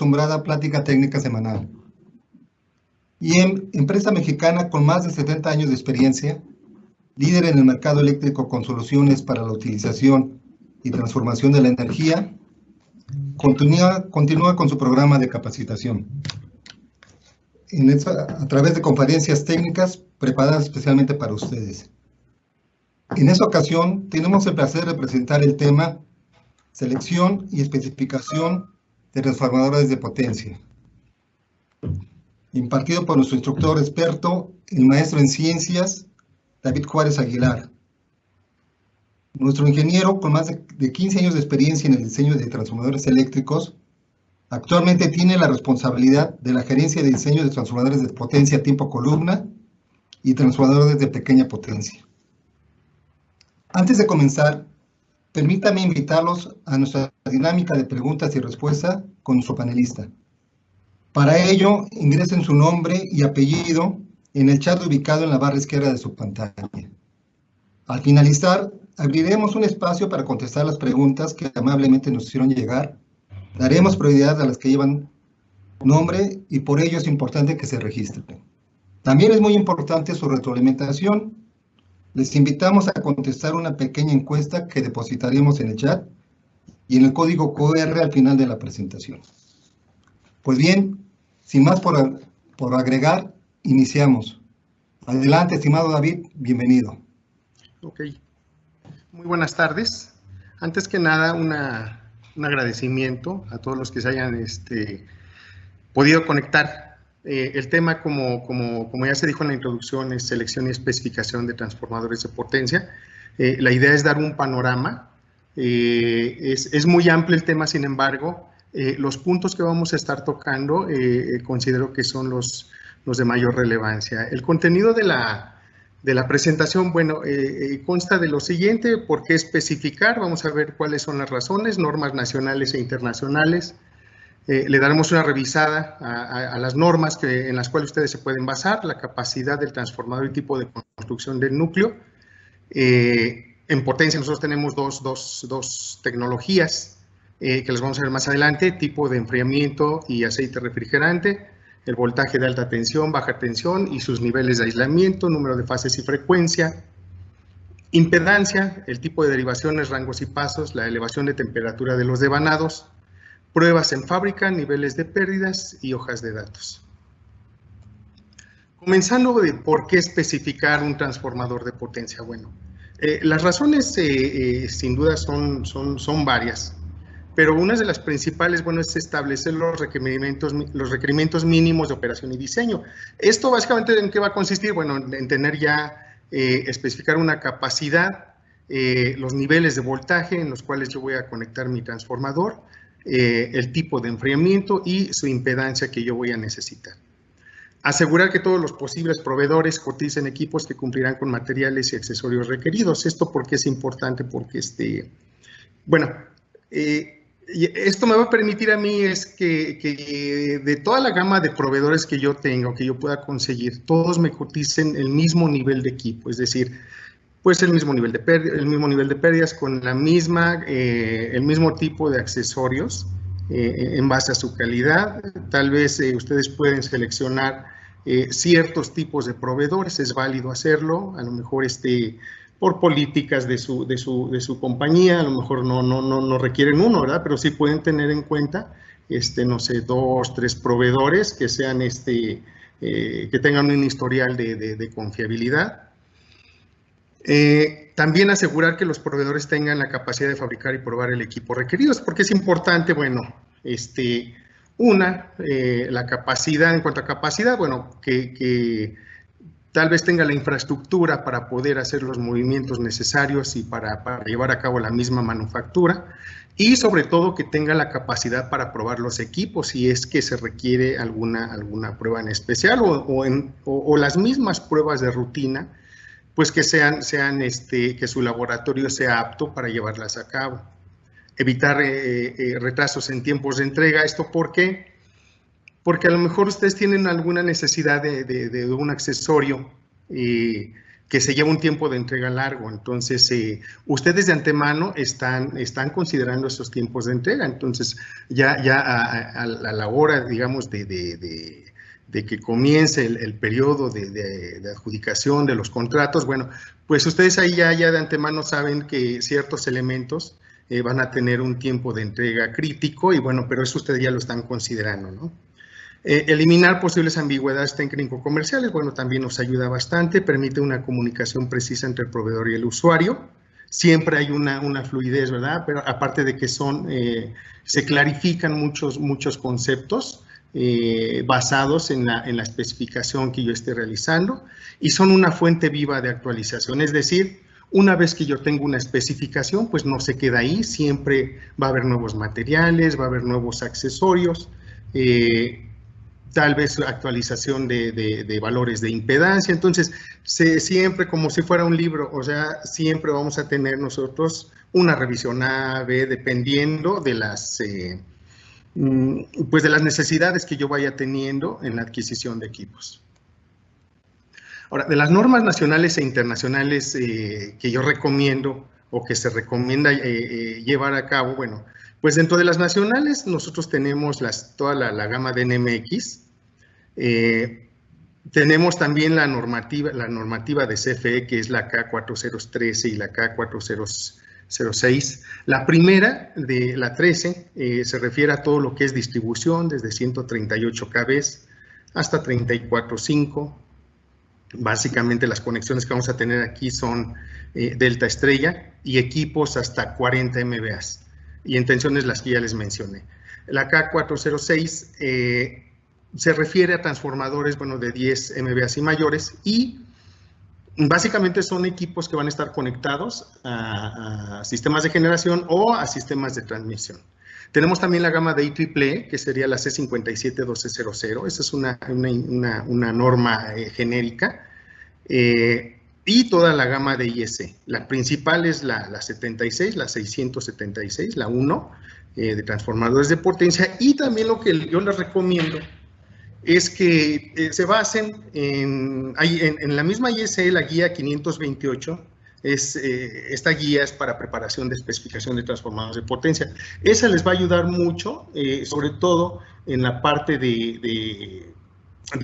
acostumbrada plática técnica semanal. IEM, empresa mexicana con más de 70 años de experiencia, líder en el mercado eléctrico con soluciones para la utilización y transformación de la energía, continúa con su programa de capacitación. A través de conferencias técnicas preparadas especialmente para ustedes. En esta ocasión tenemos el placer de presentar el tema Selección y especificación de transformadores de potencia, impartido por nuestro instructor experto, el maestro en ciencias, David Juárez Aguilar. Nuestro ingeniero, con más de 15 años de experiencia en el diseño de transformadores eléctricos, actualmente tiene la responsabilidad de la gerencia de diseño de transformadores de potencia tipo columna y transformadores de pequeña potencia. Antes de comenzar, permítame invitarlos a nuestra dinámica de preguntas y respuestas con nuestro panelista. Para ello, ingresen su nombre y apellido en el chat ubicado en la barra izquierda de su pantalla. Al finalizar, abriremos un espacio para contestar las preguntas que amablemente nos hicieron llegar. Daremos prioridad a las que llevan nombre y por ello es importante que se registren. También es muy importante su retroalimentación. Les invitamos a contestar una pequeña encuesta que depositaremos en el chat y en el código QR al final de la presentación. Pues bien, sin más por agregar, iniciamos. Adelante, estimado David, bienvenido. Ok, muy buenas tardes. Antes que nada, un agradecimiento a todos los que se hayan podido conectar. El tema, como ya se dijo en la introducción, es selección y especificación de transformadores de potencia. La idea es dar un panorama. Es muy amplio el tema, sin embargo, los puntos que vamos a estar tocando considero que son los de mayor relevancia. El contenido de la presentación, bueno, consta de lo siguiente: por qué especificar, vamos a ver cuáles son las razones, normas nacionales e internacionales. Le daremos una revisada a las normas en las cuales ustedes se pueden basar, la capacidad del transformador y tipo de construcción del núcleo. En potencia nosotros tenemos dos tecnologías que les vamos a ver más adelante: tipo de enfriamiento y aceite refrigerante, el voltaje de alta tensión, baja tensión y sus niveles de aislamiento, número de fases y frecuencia, impedancia, el tipo de derivaciones, rangos y pasos, la elevación de temperatura de los devanados, pruebas en fábrica, niveles de pérdidas y hojas de datos. Comenzando de por qué especificar un transformador de potencia. Bueno, las razones sin duda son varias, pero una de las principales, bueno, es establecer los requerimientos mínimos de operación y diseño. Esto básicamente, ¿en qué va a consistir? Bueno, en tener ya, especificar una capacidad, los niveles de voltaje en los cuales yo voy a conectar mi transformador, el tipo de enfriamiento y su impedancia que yo voy a necesitar. Asegurar que todos los posibles proveedores coticen equipos que cumplirán con materiales y accesorios requeridos. ¿Esto por qué es importante? Porque esto me va a permitir a mí es que de toda la gama de proveedores que yo tenga o que yo pueda conseguir, todos me coticen el mismo nivel de equipo, es decir, pues el mismo nivel de pérdidas con el mismo tipo de accesorios en base a su calidad. Tal vez ustedes pueden seleccionar ciertos tipos de proveedores, es válido hacerlo, a lo mejor por políticas de su compañía, a lo mejor no requieren uno, ¿verdad? Pero sí pueden tener en cuenta, no sé, 2, 3 proveedores que sean, que tengan un historial de confiabilidad. También asegurar que los proveedores tengan la capacidad de fabricar y probar el equipo requerido, porque es importante, bueno, la capacidad, en cuanto a capacidad, bueno, que tal vez tenga la infraestructura para poder hacer los movimientos necesarios y para llevar a cabo la misma manufactura, y sobre todo que tenga la capacidad para probar los equipos si es que se requiere alguna prueba en especial o las mismas pruebas de rutina, pues que que su laboratorio sea apto para llevarlas a cabo. Evitar retrasos en tiempos de entrega. ¿Esto por qué? Porque a lo mejor ustedes tienen alguna necesidad de un accesorio que se lleva un tiempo de entrega largo. Entonces, ustedes de antemano están considerando esos tiempos de entrega. Entonces, ya a la hora, digamos, de que comience el periodo de adjudicación de los contratos, bueno, pues ustedes ahí ya de antemano saben que ciertos elementos van a tener un tiempo de entrega crítico y bueno, pero eso ustedes ya lo están considerando, ¿no? Eliminar posibles ambigüedades técnico-comerciales, bueno, también nos ayuda bastante, permite una comunicación precisa entre el proveedor y el usuario. Siempre hay una fluidez, ¿verdad? Pero aparte de que se clarifican muchos conceptos basados en la especificación que yo esté realizando y son una fuente viva de actualización, es decir, una vez que yo tengo una especificación, pues no se queda ahí, siempre va a haber nuevos materiales, va a haber nuevos accesorios, tal vez actualización de valores de impedancia. Entonces, siempre como si fuera un libro, o sea, siempre vamos a tener nosotros una revisión A, B, dependiendo de pues de las necesidades que yo vaya teniendo en la adquisición de equipos. Ahora, de las normas nacionales e internacionales que yo recomiendo o que se recomienda llevar a cabo, bueno, pues dentro de las nacionales nosotros tenemos toda la gama de NMX, tenemos también la normativa de CFE, que es la K4013 y la K4006. La primera, de la 13, se refiere a todo lo que es distribución, desde 138 kb hasta 34.5. Básicamente las conexiones que vamos a tener aquí son delta estrella y equipos hasta 40 MVA. Y en tensiones las que ya les mencioné. La K406 se refiere a transformadores, bueno, de 10 MVA y mayores y básicamente son equipos que van a estar conectados a sistemas de generación o a sistemas de transmisión. Tenemos también la gama de IEEE, que sería la C571200, esa es una norma genérica, y toda la gama de IEC. La principal es la 76, la 676, la 1, de transformadores de potencia, y también lo que yo les recomiendo es que se basen en la misma IEC, la guía 528, esta guía es para preparación de especificación de transformadores de potencia. Esa les va a ayudar mucho, sobre todo en la parte de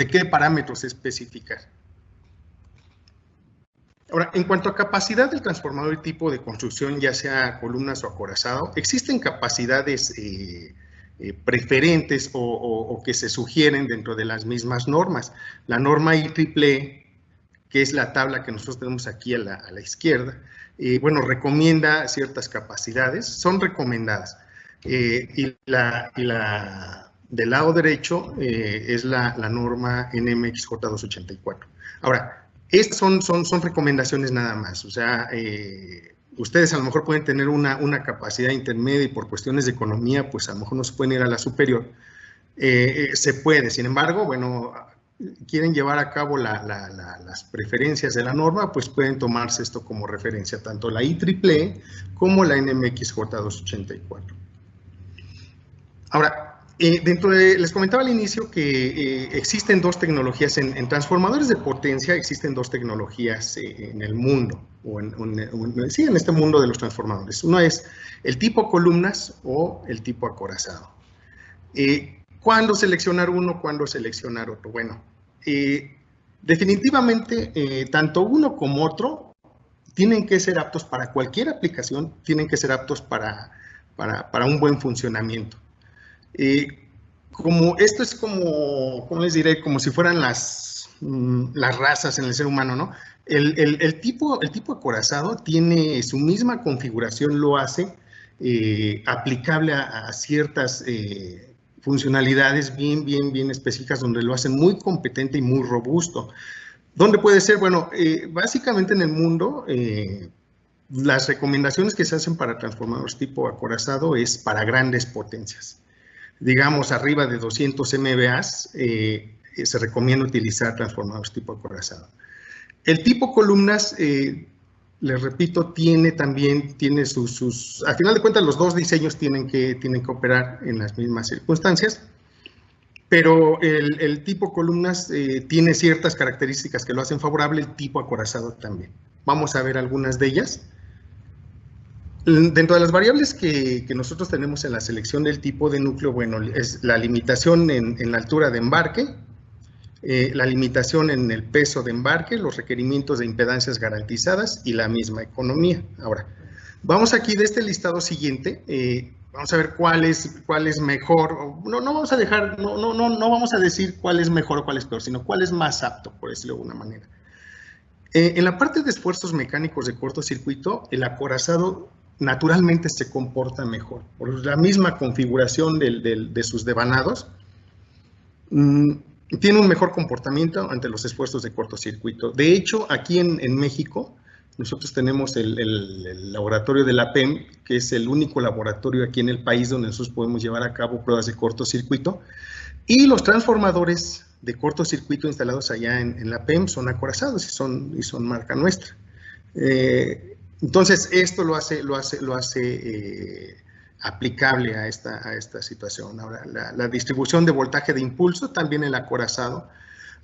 qué parámetros especificar. Ahora, en cuanto a capacidad del transformador y tipo de construcción, ya sea columnas o acorazado, existen capacidades preferentes o que se sugieren dentro de las mismas normas. La norma IEEE, que es la tabla que nosotros tenemos aquí a la izquierda, bueno, recomienda ciertas capacidades, son recomendadas. Y del lado derecho es la norma NMX J284. Ahora, estas son recomendaciones nada más, o sea, ustedes a lo mejor pueden tener una capacidad intermedia y por cuestiones de economía, pues a lo mejor no se pueden ir a la superior. Se puede, sin embargo, bueno, quieren llevar a cabo las preferencias de la norma, pues pueden tomarse esto como referencia, tanto la IEEE como la NMX J284. Ahora, les comentaba al inicio que existen dos tecnologías en transformadores de potencia, existen dos tecnologías en el mundo, sí, en este mundo de los transformadores. Uno es el tipo columnas o el tipo acorazado. ¿Cuándo seleccionar uno? ¿Cuándo seleccionar otro? Bueno, definitivamente tanto uno como otro tienen que ser aptos para cualquier aplicación, tienen que ser aptos para un buen funcionamiento. Esto es ¿cómo les diré? Como si fueran las razas en el ser humano, ¿no? El tipo acorazado tiene su misma configuración, lo hace aplicable a ciertas funcionalidades bien específicas, donde lo hacen muy competente y muy robusto. ¿Dónde puede ser? Bueno, básicamente en el mundo, las recomendaciones que se hacen para transformadores tipo acorazado es para grandes potencias. Digamos, arriba de 200 MVA, se recomienda utilizar transformadores tipo acorazado. El tipo columnas, les repito, tiene al final de cuentas, los dos diseños tienen que operar en las mismas circunstancias, pero el tipo columnas tiene ciertas características que lo hacen favorable, el tipo acorazado también. Vamos a ver algunas de ellas. Dentro de las variables que nosotros tenemos en la selección del tipo de núcleo, bueno, es la limitación en la altura de embarque, la limitación en el peso de embarque, los requerimientos de impedancias garantizadas y la misma economía. Ahora, vamos aquí de este listado siguiente, vamos a ver cuál es mejor. No vamos a dejar, no vamos a decir cuál es mejor o cuál es peor, sino cuál es más apto, por decirlo de alguna manera. En la parte de esfuerzos mecánicos de cortocircuito, el acorazado naturalmente se comporta mejor. Por la misma configuración de sus devanados, tiene un mejor comportamiento ante los esfuerzos de cortocircuito. De hecho, aquí en México, nosotros tenemos el laboratorio de la PEM, que es el único laboratorio aquí en el país donde nosotros podemos llevar a cabo pruebas de cortocircuito, y los transformadores de cortocircuito instalados allá en la PEM son acorazados y son marca nuestra. Entonces, esto lo hace aplicable a esta situación. Ahora, la distribución de voltaje de impulso, también el acorazado,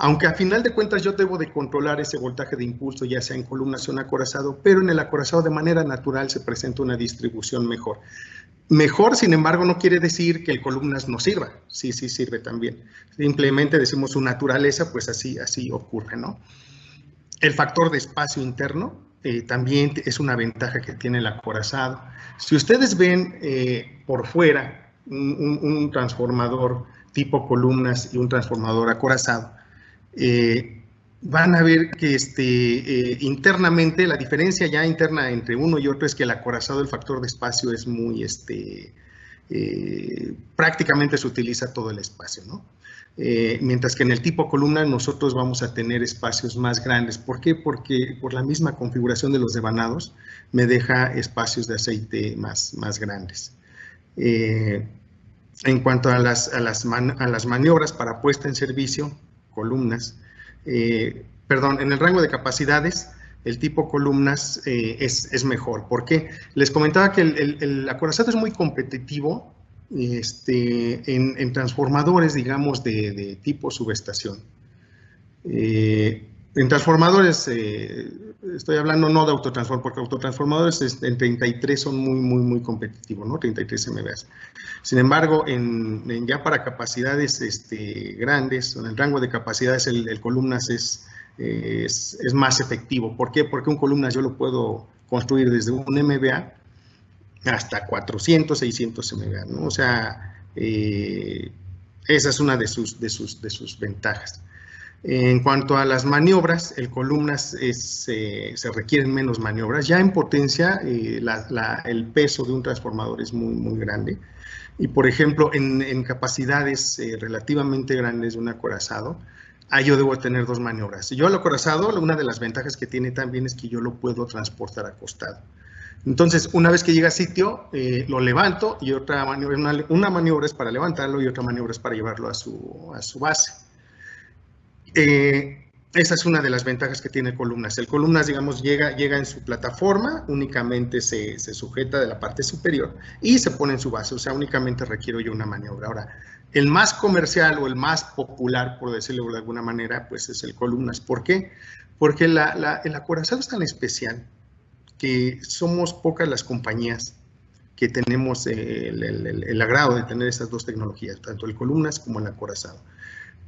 aunque a final de cuentas yo debo de controlar ese voltaje de impulso, ya sea en columnas o en acorazado, pero en el acorazado de manera natural se presenta una distribución mejor. Mejor, sin embargo, no quiere decir que el columnas no sirva. Sí sirve también. Simplemente decimos su naturaleza, pues así ocurre, ¿no? El factor de espacio interno también es una ventaja que tiene el acorazado. Si ustedes ven por fuera un transformador tipo columnas y un transformador acorazado, van a ver que internamente, la diferencia ya interna entre uno y otro es que el acorazado, el factor de espacio es muy, prácticamente se utiliza todo el espacio, ¿no? Mientras que en el tipo columna nosotros vamos a tener espacios más grandes. ¿Por qué? Porque por la misma configuración de los devanados me deja espacios de aceite más grandes. En cuanto a las maniobras para puesta en servicio, columnas, en el rango de capacidades, el tipo columnas es mejor. ¿Por qué? Les comentaba que el acorazado es muy competitivo en transformadores, digamos, de tipo subestación. En transformadores, estoy hablando no de autotransformadores, porque autotransformadores en 33 son muy competitivos, ¿no? 33 MVA. Sin embargo, ya para capacidades grandes, en el rango de capacidades, el columnas es más efectivo. ¿Por qué? Porque un columnas yo lo puedo construir desde un MVA hasta 400, 600 MVA, ¿no? O sea, esa es una de sus ventajas. En cuanto a las maniobras, el columnas se requieren menos maniobras. Ya en potencia, el peso de un transformador es muy grande. Y, por ejemplo, en capacidades relativamente grandes de un acorazado, yo debo tener 2 maniobras. Yo el acorazado, una de las ventajas que tiene también es que yo lo puedo transportar acostado. Entonces, una vez que llega a sitio, lo levanto y otra maniobra, una maniobra es para levantarlo y otra maniobra es para llevarlo a su base. Esa es una de las ventajas que tiene columnas. El columnas, digamos, llega en su plataforma, únicamente se sujeta de la parte superior y se pone en su base, o sea, únicamente requiero yo una maniobra. Ahora, el más comercial o el más popular, por decirlo de alguna manera, pues es el columnas. ¿Por qué? Porque el acorazado es tan especial que somos pocas las compañías que tenemos el agrado de tener esas dos tecnologías, tanto el columnas como el acorazado.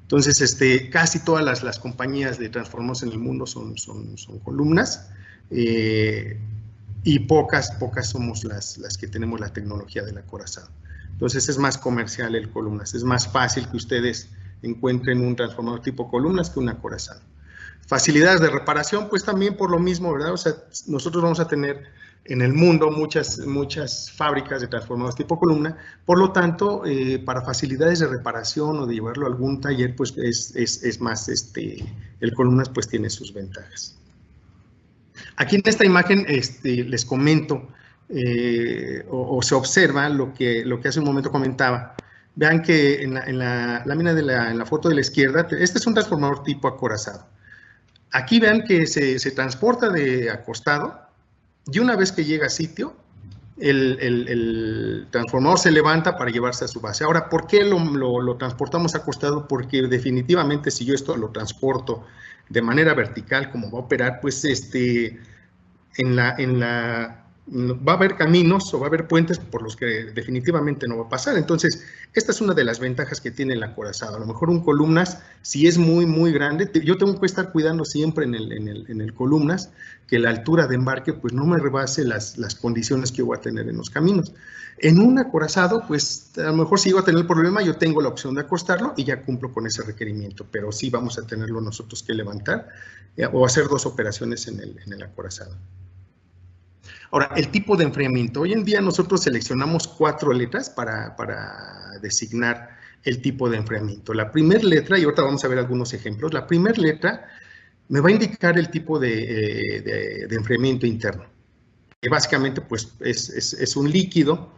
Entonces, casi todas las compañías de transformadores en el mundo son columnas y pocas somos las que tenemos la tecnología del acorazado. Entonces, es más comercial el columnas, es más fácil que ustedes encuentren un transformador tipo columnas que un acorazado. Facilidades de reparación, pues también por lo mismo, ¿verdad? O sea, nosotros vamos a tener en el mundo muchas fábricas de transformadores tipo columna, por lo tanto, para facilidades de reparación o de llevarlo a algún taller, pues es más, el columnas pues tiene sus ventajas. Aquí en esta imagen les comento o se observa lo que hace un momento comentaba. Vean que en la lámina en la foto de la izquierda, este es un transformador tipo acorazado. Aquí vean que se transporta de acostado y una vez que llega a sitio, el transformador se levanta para llevarse a su base. Ahora, ¿por qué lo transportamos acostado? Porque definitivamente si yo esto lo transporto de manera vertical, como va a operar, pues va a haber caminos o va a haber puentes por los que definitivamente no va a pasar. Entonces, esta es una de las ventajas que tiene el acorazado. A lo mejor un columnas, si es muy, muy grande, yo tengo que estar cuidando siempre en el columnas que la altura de embarque pues no me rebase las condiciones que voy a tener en los caminos. En un acorazado, pues a lo mejor si iba a tener el problema, yo tengo la opción de acostarlo y ya cumplo con ese requerimiento, pero sí vamos a tenerlo nosotros que levantar o hacer 2 operaciones en el acorazado. Ahora, el tipo de enfriamiento. Hoy en día nosotros seleccionamos 4 letras para designar el tipo de enfriamiento. La primera letra, y ahorita vamos a ver algunos ejemplos, la primera letra me va a indicar el tipo de enfriamiento interno, que básicamente pues es un líquido,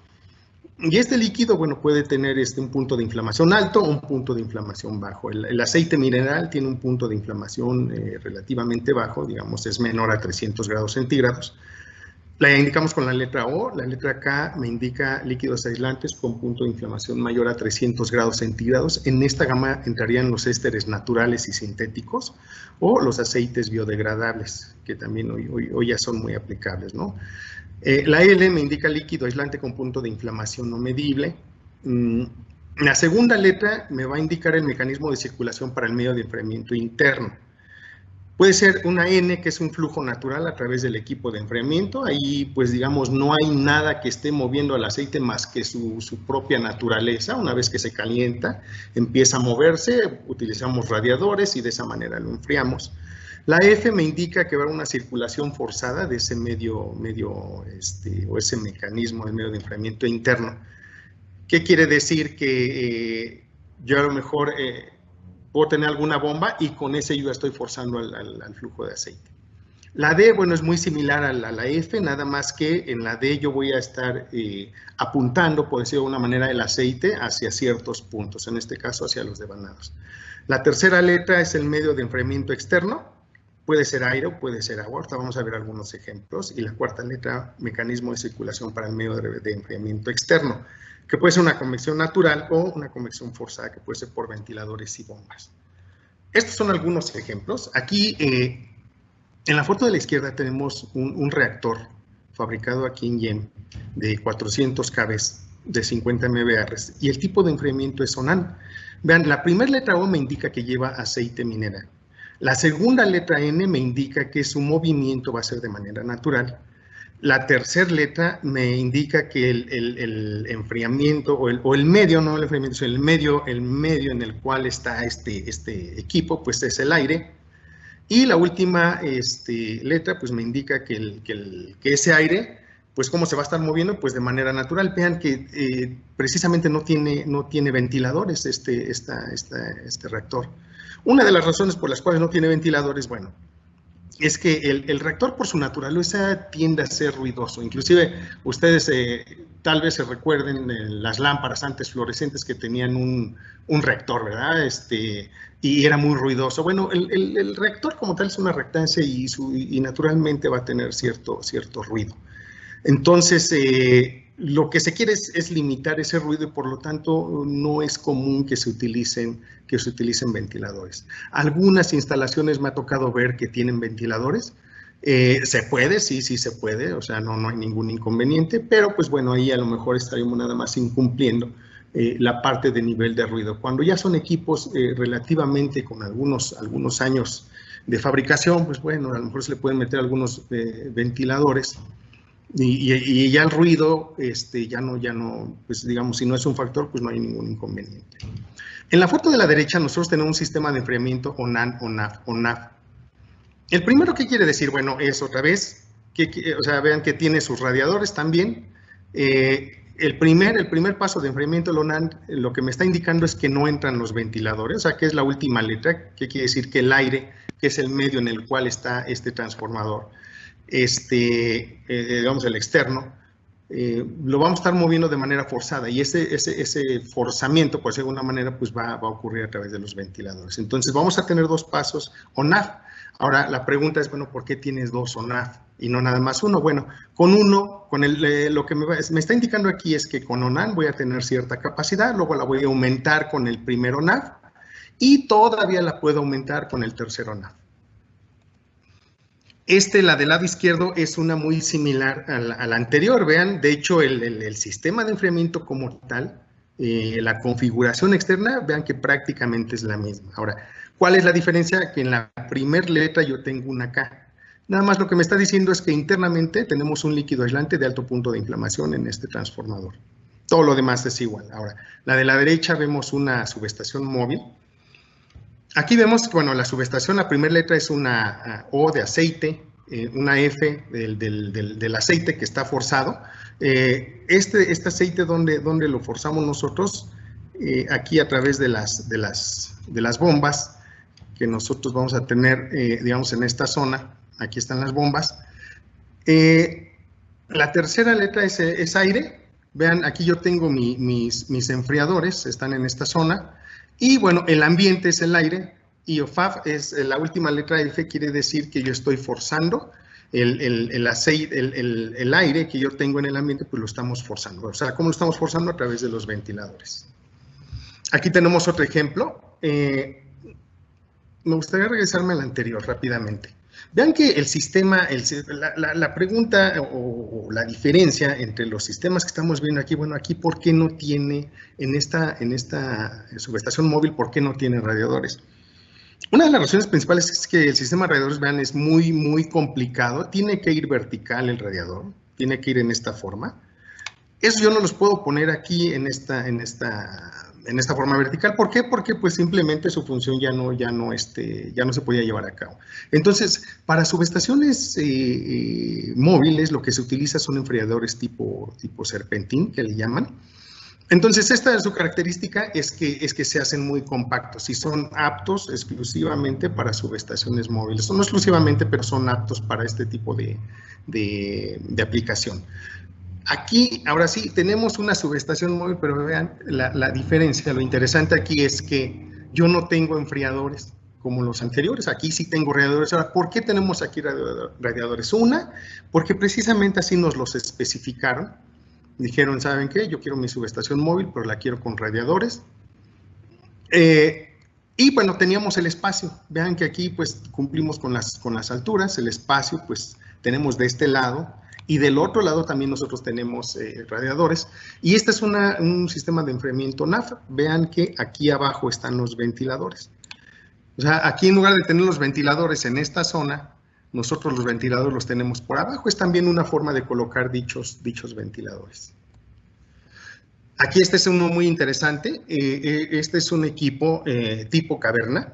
y este líquido, bueno, puede tener un punto de inflamación alto o un punto de inflamación bajo. El aceite mineral tiene un punto de inflamación relativamente bajo, digamos, es menor a 300 grados centígrados. La indicamos con la letra O, la letra K me indica líquidos aislantes con punto de inflamación mayor a 300 grados centígrados. En esta gama entrarían los ésteres naturales y sintéticos o los aceites biodegradables, que también hoy ya son muy aplicables, ¿no? La L me indica líquido aislante con punto de inflamación no medible. La segunda letra me va a indicar el mecanismo de circulación para el medio de enfriamiento interno. Puede ser una N, que es un flujo natural a través del equipo de enfriamiento. Ahí, pues digamos, no hay nada que esté moviendo al aceite más que su propia naturaleza. Una vez que se calienta, empieza a moverse, utilizamos radiadores y de esa manera lo enfriamos. La F me indica que va a haber una circulación forzada de ese o ese mecanismo de medio de enfriamiento interno. ¿Qué quiere decir? Que yo a lo mejor puedo tener alguna bomba y con ese yo estoy forzando al flujo de aceite. La D, bueno, es muy similar a la F, nada más que en la D yo voy a estar apuntando, por decirlo de alguna manera, el aceite hacia ciertos puntos, en este caso hacia los devanados. La tercera letra es el medio de enfriamiento externo, puede ser aire o puede ser agua, ahorita vamos a ver algunos ejemplos. Y la cuarta letra, mecanismo de circulación para el medio de enfriamiento externo, que puede ser una convección natural o una convección forzada, que puede ser por ventiladores y bombas. Estos son algunos ejemplos. Aquí, en la foto de la izquierda, tenemos un reactor fabricado aquí en Yen de 400 kV de 50 MBR, y el tipo de enfriamiento es ONAN. Vean, la primera letra O me indica que lleva aceite mineral. La segunda letra N me indica que su movimiento va a ser de manera natural. La tercera letra me indica que el enfriamiento o el medio, no el enfriamiento, sino el medio en el cual está este equipo, pues es el aire. Y la última letra pues me indica que ese aire, pues cómo se va a estar moviendo, pues de manera natural. Vean que precisamente no tiene ventiladores este reactor. Una de las razones por las cuales no tiene ventiladores, bueno, es que el reactor por su naturaleza tiende a ser ruidoso. Inclusive ustedes tal vez se recuerden las lámparas antes fluorescentes que tenían un reactor, ¿verdad? Y era muy ruidoso. Bueno, el reactor como tal es una reactancia y naturalmente va a tener cierto ruido. Entonces, lo que se quiere es limitar ese ruido y por lo tanto no es común que se utilicen ventiladores. Algunas instalaciones me ha tocado ver que tienen ventiladores. Se puede, sí se puede, o sea, no hay ningún inconveniente, pero pues bueno, ahí a lo mejor estaríamos nada más incumpliendo la parte de nivel de ruido. Cuando ya son equipos relativamente con algunos años de fabricación, pues bueno, a lo mejor se le pueden meter algunos ventiladores. Y ya el ruido, ya no, pues digamos, si no es un factor, pues no hay ningún inconveniente. En la foto de la derecha nosotros tenemos un sistema de enfriamiento ONAN, ONAF. El primero, ¿qué quiere decir? Bueno, es otra vez, o sea, vean que tiene sus radiadores también. El primer paso de enfriamiento del ONAN, lo que me está indicando es que no entran los ventiladores, o sea, que es la última letra, que quiere decir que el aire, que es el medio en el cual está este transformador, digamos el externo, lo vamos a estar moviendo de manera forzada y ese forzamiento, por decirlo de alguna manera, pues va a ocurrir a través de los ventiladores. Entonces vamos a tener dos pasos ONAF. Ahora la pregunta es, bueno, ¿por qué tienes dos ONAF y no nada más uno? Bueno, con uno, lo que me está indicando aquí es que con ONAN voy a tener cierta capacidad, luego la voy a aumentar con el primer ONAF y todavía la puedo aumentar con el tercer ONAF. La del lado izquierdo es una muy similar a la anterior, vean, de hecho el sistema de enfriamiento como tal, la configuración externa, vean que prácticamente es la misma. Ahora, ¿cuál es la diferencia? Que en la primera letra yo tengo una K. Nada más lo que me está diciendo es que internamente tenemos un líquido aislante de alto punto de inflamación en este transformador. Todo lo demás es igual. Ahora, la de la derecha vemos una subestación móvil. Aquí vemos, bueno, la subestación, la primera letra es una O de aceite, una F del aceite que está forzado. Este aceite, ¿dónde lo forzamos nosotros? Aquí a través de las bombas que nosotros vamos a tener, digamos, en esta zona. Aquí están las bombas. La tercera letra es aire. Vean, aquí yo tengo mis enfriadores, están en esta zona. Y bueno, el ambiente es el aire y OFAF es la última letra F, quiere decir que yo estoy forzando el aire que yo tengo en el ambiente, pues lo estamos forzando. O sea, ¿cómo lo estamos forzando? A través de los ventiladores. Aquí tenemos otro ejemplo. Me gustaría regresarme al anterior rápidamente. Vean que el sistema, la pregunta o la diferencia entre los sistemas que estamos viendo aquí, bueno, aquí ¿por qué no tiene, en esta subestación móvil, por qué no tiene radiadores? Una de las razones principales es que el sistema de radiadores, vean, es muy complicado, tiene que ir vertical el radiador, tiene que ir en esta forma. Eso yo no los puedo poner aquí en esta forma vertical. ¿Por qué? Porque pues simplemente su función ya no se podía llevar a cabo. Entonces, para subestaciones móviles, lo que se utiliza son enfriadores tipo serpentín, que le llaman. Entonces, su característica es que se hacen muy compactos y son aptos exclusivamente para subestaciones móviles. No exclusivamente, pero son aptos para este tipo de aplicación. Aquí, ahora sí, tenemos una subestación móvil, pero vean la diferencia. Lo interesante aquí es que yo no tengo enfriadores como los anteriores. Aquí sí tengo radiadores. Ahora, ¿por qué tenemos aquí radiadores? Una, porque precisamente así nos los especificaron. Dijeron, ¿saben qué? Yo quiero mi subestación móvil, pero la quiero con radiadores. Y bueno, teníamos el espacio. Vean que aquí pues cumplimos con las alturas. El espacio pues tenemos de este lado. Y del otro lado también nosotros tenemos radiadores. Y este es un sistema de enfriamiento NAF. Vean que aquí abajo están los ventiladores. O sea, aquí en lugar de tener los ventiladores en esta zona, nosotros los ventiladores los tenemos por abajo. Es también una forma de colocar dichos ventiladores. Aquí este es uno muy interesante. Este es un equipo tipo caverna.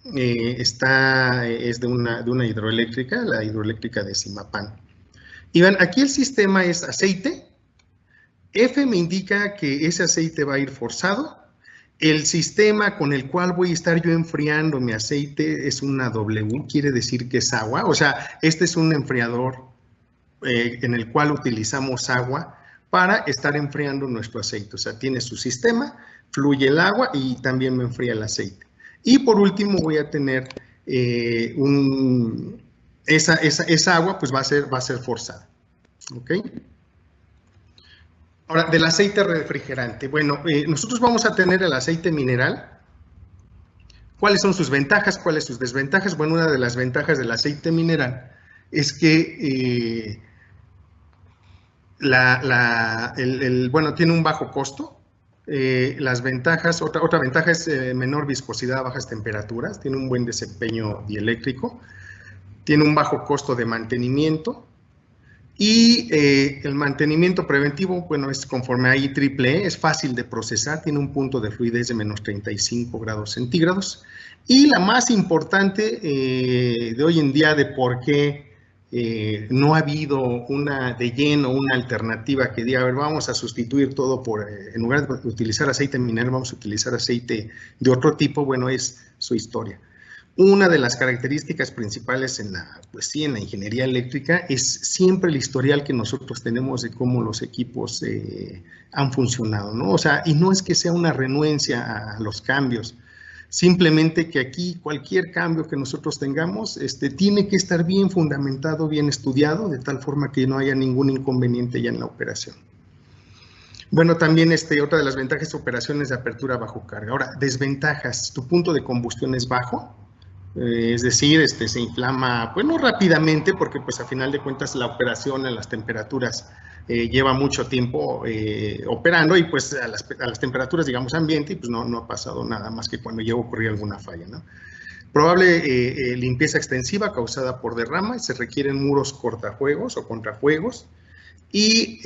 Es de una hidroeléctrica, la hidroeléctrica de Zimapán. Y ven, aquí el sistema es aceite. F me indica que ese aceite va a ir forzado. El sistema con el cual voy a estar yo enfriando mi aceite es una W, quiere decir que es agua. O sea, este es un enfriador en el cual utilizamos agua para estar enfriando nuestro aceite. O sea, tiene su sistema, fluye el agua y también me enfría el aceite. Y por último voy a tener esa agua pues va a ser forzada. ¿Ok? Ahora, del aceite refrigerante. Bueno, nosotros vamos a tener el aceite mineral. ¿Cuáles son sus ventajas? ¿Cuáles sus desventajas? Bueno, una de las ventajas del aceite mineral es que tiene un bajo costo. Las ventajas, otra ventaja es menor viscosidad a bajas temperaturas, tiene un buen desempeño dieléctrico, tiene un bajo costo de mantenimiento y el mantenimiento preventivo, bueno, es conforme a IEEE, es fácil de procesar, tiene un punto de fluidez de menos 35 grados centígrados y la más importante de hoy en día de por qué no ha habido una alternativa que diga, a ver, vamos a sustituir todo en lugar de utilizar aceite mineral, vamos a utilizar aceite de otro tipo, bueno, es su historia. Una de las características principales en la ingeniería eléctrica es siempre el historial que nosotros tenemos de cómo los equipos han funcionado, ¿no? O sea, y no es que sea una renuencia a los cambios, simplemente que aquí cualquier cambio que nosotros tengamos tiene que estar bien fundamentado, bien estudiado, de tal forma que no haya ningún inconveniente ya en la operación. Bueno, también otra de las ventajas es operaciones de apertura bajo carga. Ahora, desventajas, tu punto de combustión es bajo, es decir, se inflama, pues no rápidamente, porque pues a final de cuentas la operación en las temperaturas lleva mucho tiempo operando y pues a las temperaturas, digamos, ambiente, y pues no ha pasado nada más que cuando llega a ocurrir alguna falla, ¿no? Probable limpieza extensiva causada por derrama, se requieren muros cortafuegos o contrafuegos y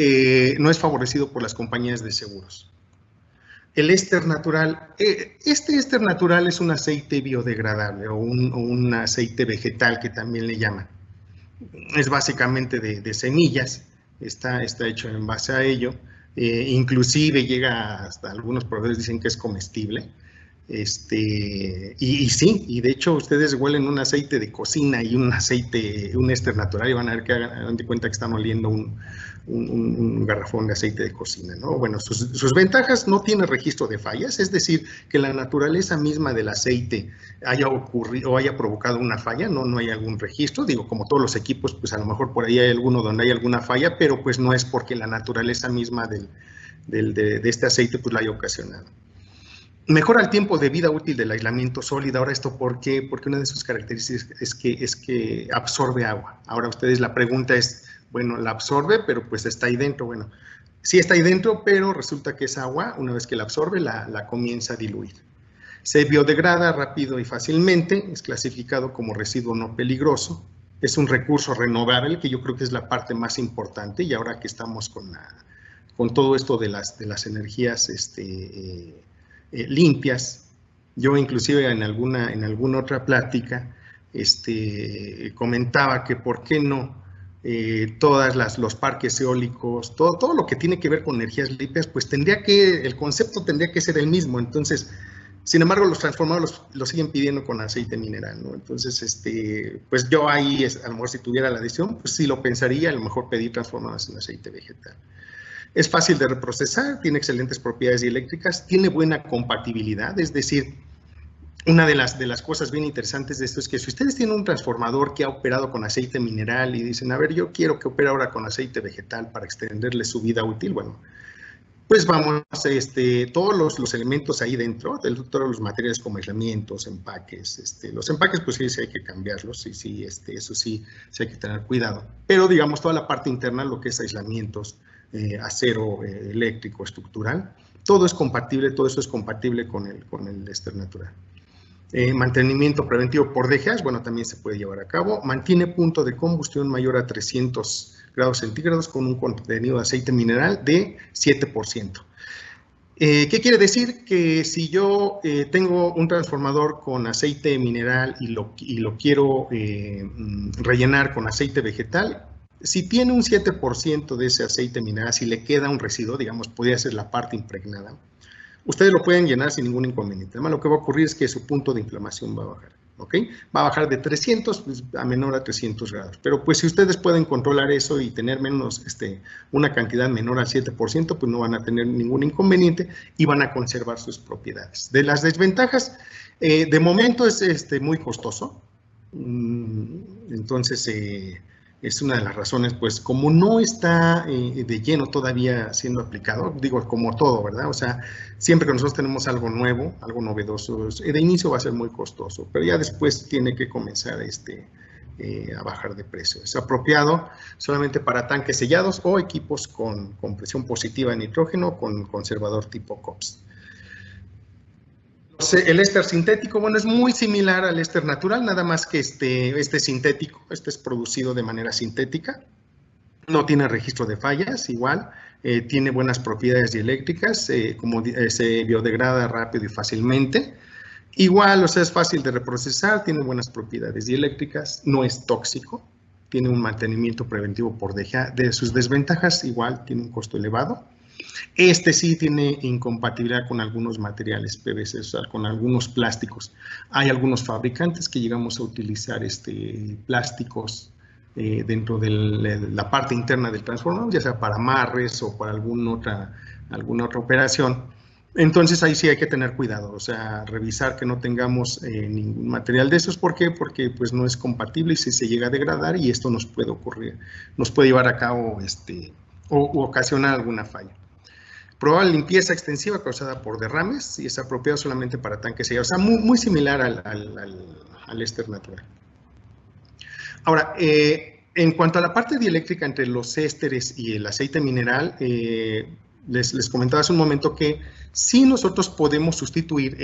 no es favorecido por las compañías de seguros. El éster natural, este éster natural es un aceite biodegradable o un aceite vegetal que también le llaman. Es básicamente de semillas, está hecho en base a ello, inclusive llega hasta algunos proveedores dicen que es comestible. Y sí, y de hecho ustedes huelen un aceite de cocina y un éster natural y van a ver que hagan de cuenta que están oliendo un garrafón de aceite de cocina, ¿no? Bueno, sus ventajas: no tiene registro de fallas, es decir, que la naturaleza misma del aceite haya ocurrido o haya provocado una falla, no hay algún registro, digo, como todos los equipos, pues a lo mejor por ahí hay alguno donde hay alguna falla, pero pues no es porque la naturaleza misma de este aceite pues la haya ocasionado. Mejora el tiempo de vida útil del aislamiento sólido. Ahora, ¿esto por qué? Porque una de sus características es que absorbe agua. Ahora ustedes, la pregunta es, bueno, la absorbe, pero pues está ahí dentro. Bueno, sí está ahí dentro, pero resulta que esa agua, una vez que la absorbe, la comienza a diluir. Se biodegrada rápido y fácilmente, es clasificado como residuo no peligroso, es un recurso renovable, que yo creo que es la parte más importante, y ahora que estamos con todo esto de las energías limpias. Yo inclusive en alguna otra plática comentaba que por qué no los parques eólicos, todo lo que tiene que ver con energías limpias, pues el concepto tendría que ser el mismo. Entonces, sin embargo, los transformadores los siguen pidiendo con aceite mineral, ¿no? Entonces, pues yo ahí, a lo mejor si tuviera la decisión, pues sí lo pensaría, a lo mejor pedir transformadores en aceite vegetal. Es fácil de reprocesar, tiene excelentes propiedades dieléctricas, tiene buena compatibilidad, es decir, una de las cosas bien interesantes de esto es que si ustedes tienen un transformador que ha operado con aceite mineral y dicen, a ver, yo quiero que opere ahora con aceite vegetal para extenderle su vida útil, bueno, pues vamos, todos los elementos ahí dentro, todos los materiales como aislamientos, empaques, los empaques pues sí hay que cambiarlos, sí, eso sí hay que tener cuidado, pero digamos toda la parte interna, lo que es aislamientos, acero eléctrico, estructural, todo eso es compatible con el éster natural. Mantenimiento preventivo por DGAs, bueno, también se puede llevar a cabo. Mantiene punto de combustión mayor a 300 grados centígrados con un contenido de aceite mineral de 7%. ¿Qué quiere decir? Que si yo tengo un transformador con aceite mineral y lo quiero rellenar con aceite vegetal, si tiene un 7% de ese aceite mineral, si le queda un residuo, digamos, podría ser la parte impregnada, ustedes lo pueden llenar sin ningún inconveniente. Además, lo que va a ocurrir es que su punto de inflamación va a bajar, ¿ok? Va a bajar de 300 pues, a menor a 300 grados. Pero pues si ustedes pueden controlar eso y tener menos, una cantidad menor al 7%, pues no van a tener ningún inconveniente y van a conservar sus propiedades. De las desventajas, de momento es muy costoso. Entonces, es una de las razones, pues como no está de lleno todavía siendo aplicado, digo, como todo, ¿verdad? O sea, siempre que nosotros tenemos algo nuevo, algo novedoso, de inicio va a ser muy costoso, pero ya después tiene que comenzar a bajar de precio. Es apropiado solamente para tanques sellados o equipos con presión positiva de nitrógeno con conservador tipo COPS. El éster sintético, bueno, es muy similar al éster natural, nada más que este sintético, es producido de manera sintética, no tiene registro de fallas, igual, tiene buenas propiedades dieléctricas, se biodegrada rápido y fácilmente, igual, o sea, es fácil de reprocesar, tiene buenas propiedades dieléctricas, no es tóxico, tiene un mantenimiento preventivo por DGA, de sus desventajas, igual, tiene un costo elevado. Este sí tiene incompatibilidad con algunos materiales PVC, o sea, con algunos plásticos. Hay algunos fabricantes que llegamos a utilizar plásticos dentro de la parte interna del transformador, ya sea para amarres o para alguna otra operación. Entonces ahí sí hay que tener cuidado, o sea, revisar que no tengamos ningún material de esos. ¿Por qué? Porque pues no es compatible y si se llega a degradar y esto nos puede ocurrir, nos puede llevar a cabo o ocasionar alguna falla. Probable limpieza extensiva causada por derrames y es apropiado solamente para tanques sellados, o sea, muy similar al éster natural. Ahora, en cuanto a la parte dieléctrica entre los ésteres y el aceite mineral, les comentaba hace un momento que sí nosotros podemos sustituir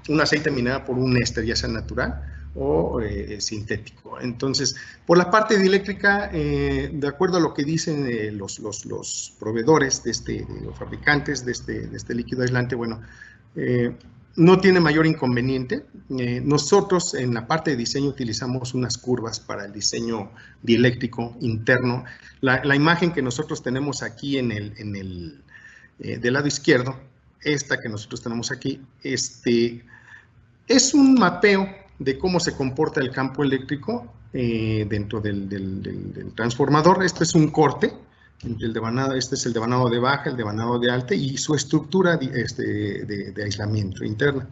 un aceite mineral por un éster, ya sea natural o sintético. Entonces, por la parte dieléctrica, de acuerdo a lo que dicen los proveedores los fabricantes de este líquido aislante, bueno, no tiene mayor inconveniente. Nosotros en la parte de diseño utilizamos unas curvas para el diseño dieléctrico interno. La imagen que nosotros tenemos aquí del lado izquierdo, esta que nosotros tenemos aquí, es un mapeo de cómo se comporta el campo eléctrico dentro del transformador. Este es un corte. Este es el devanado de baja, el devanado de alta y su estructura de aislamiento interna.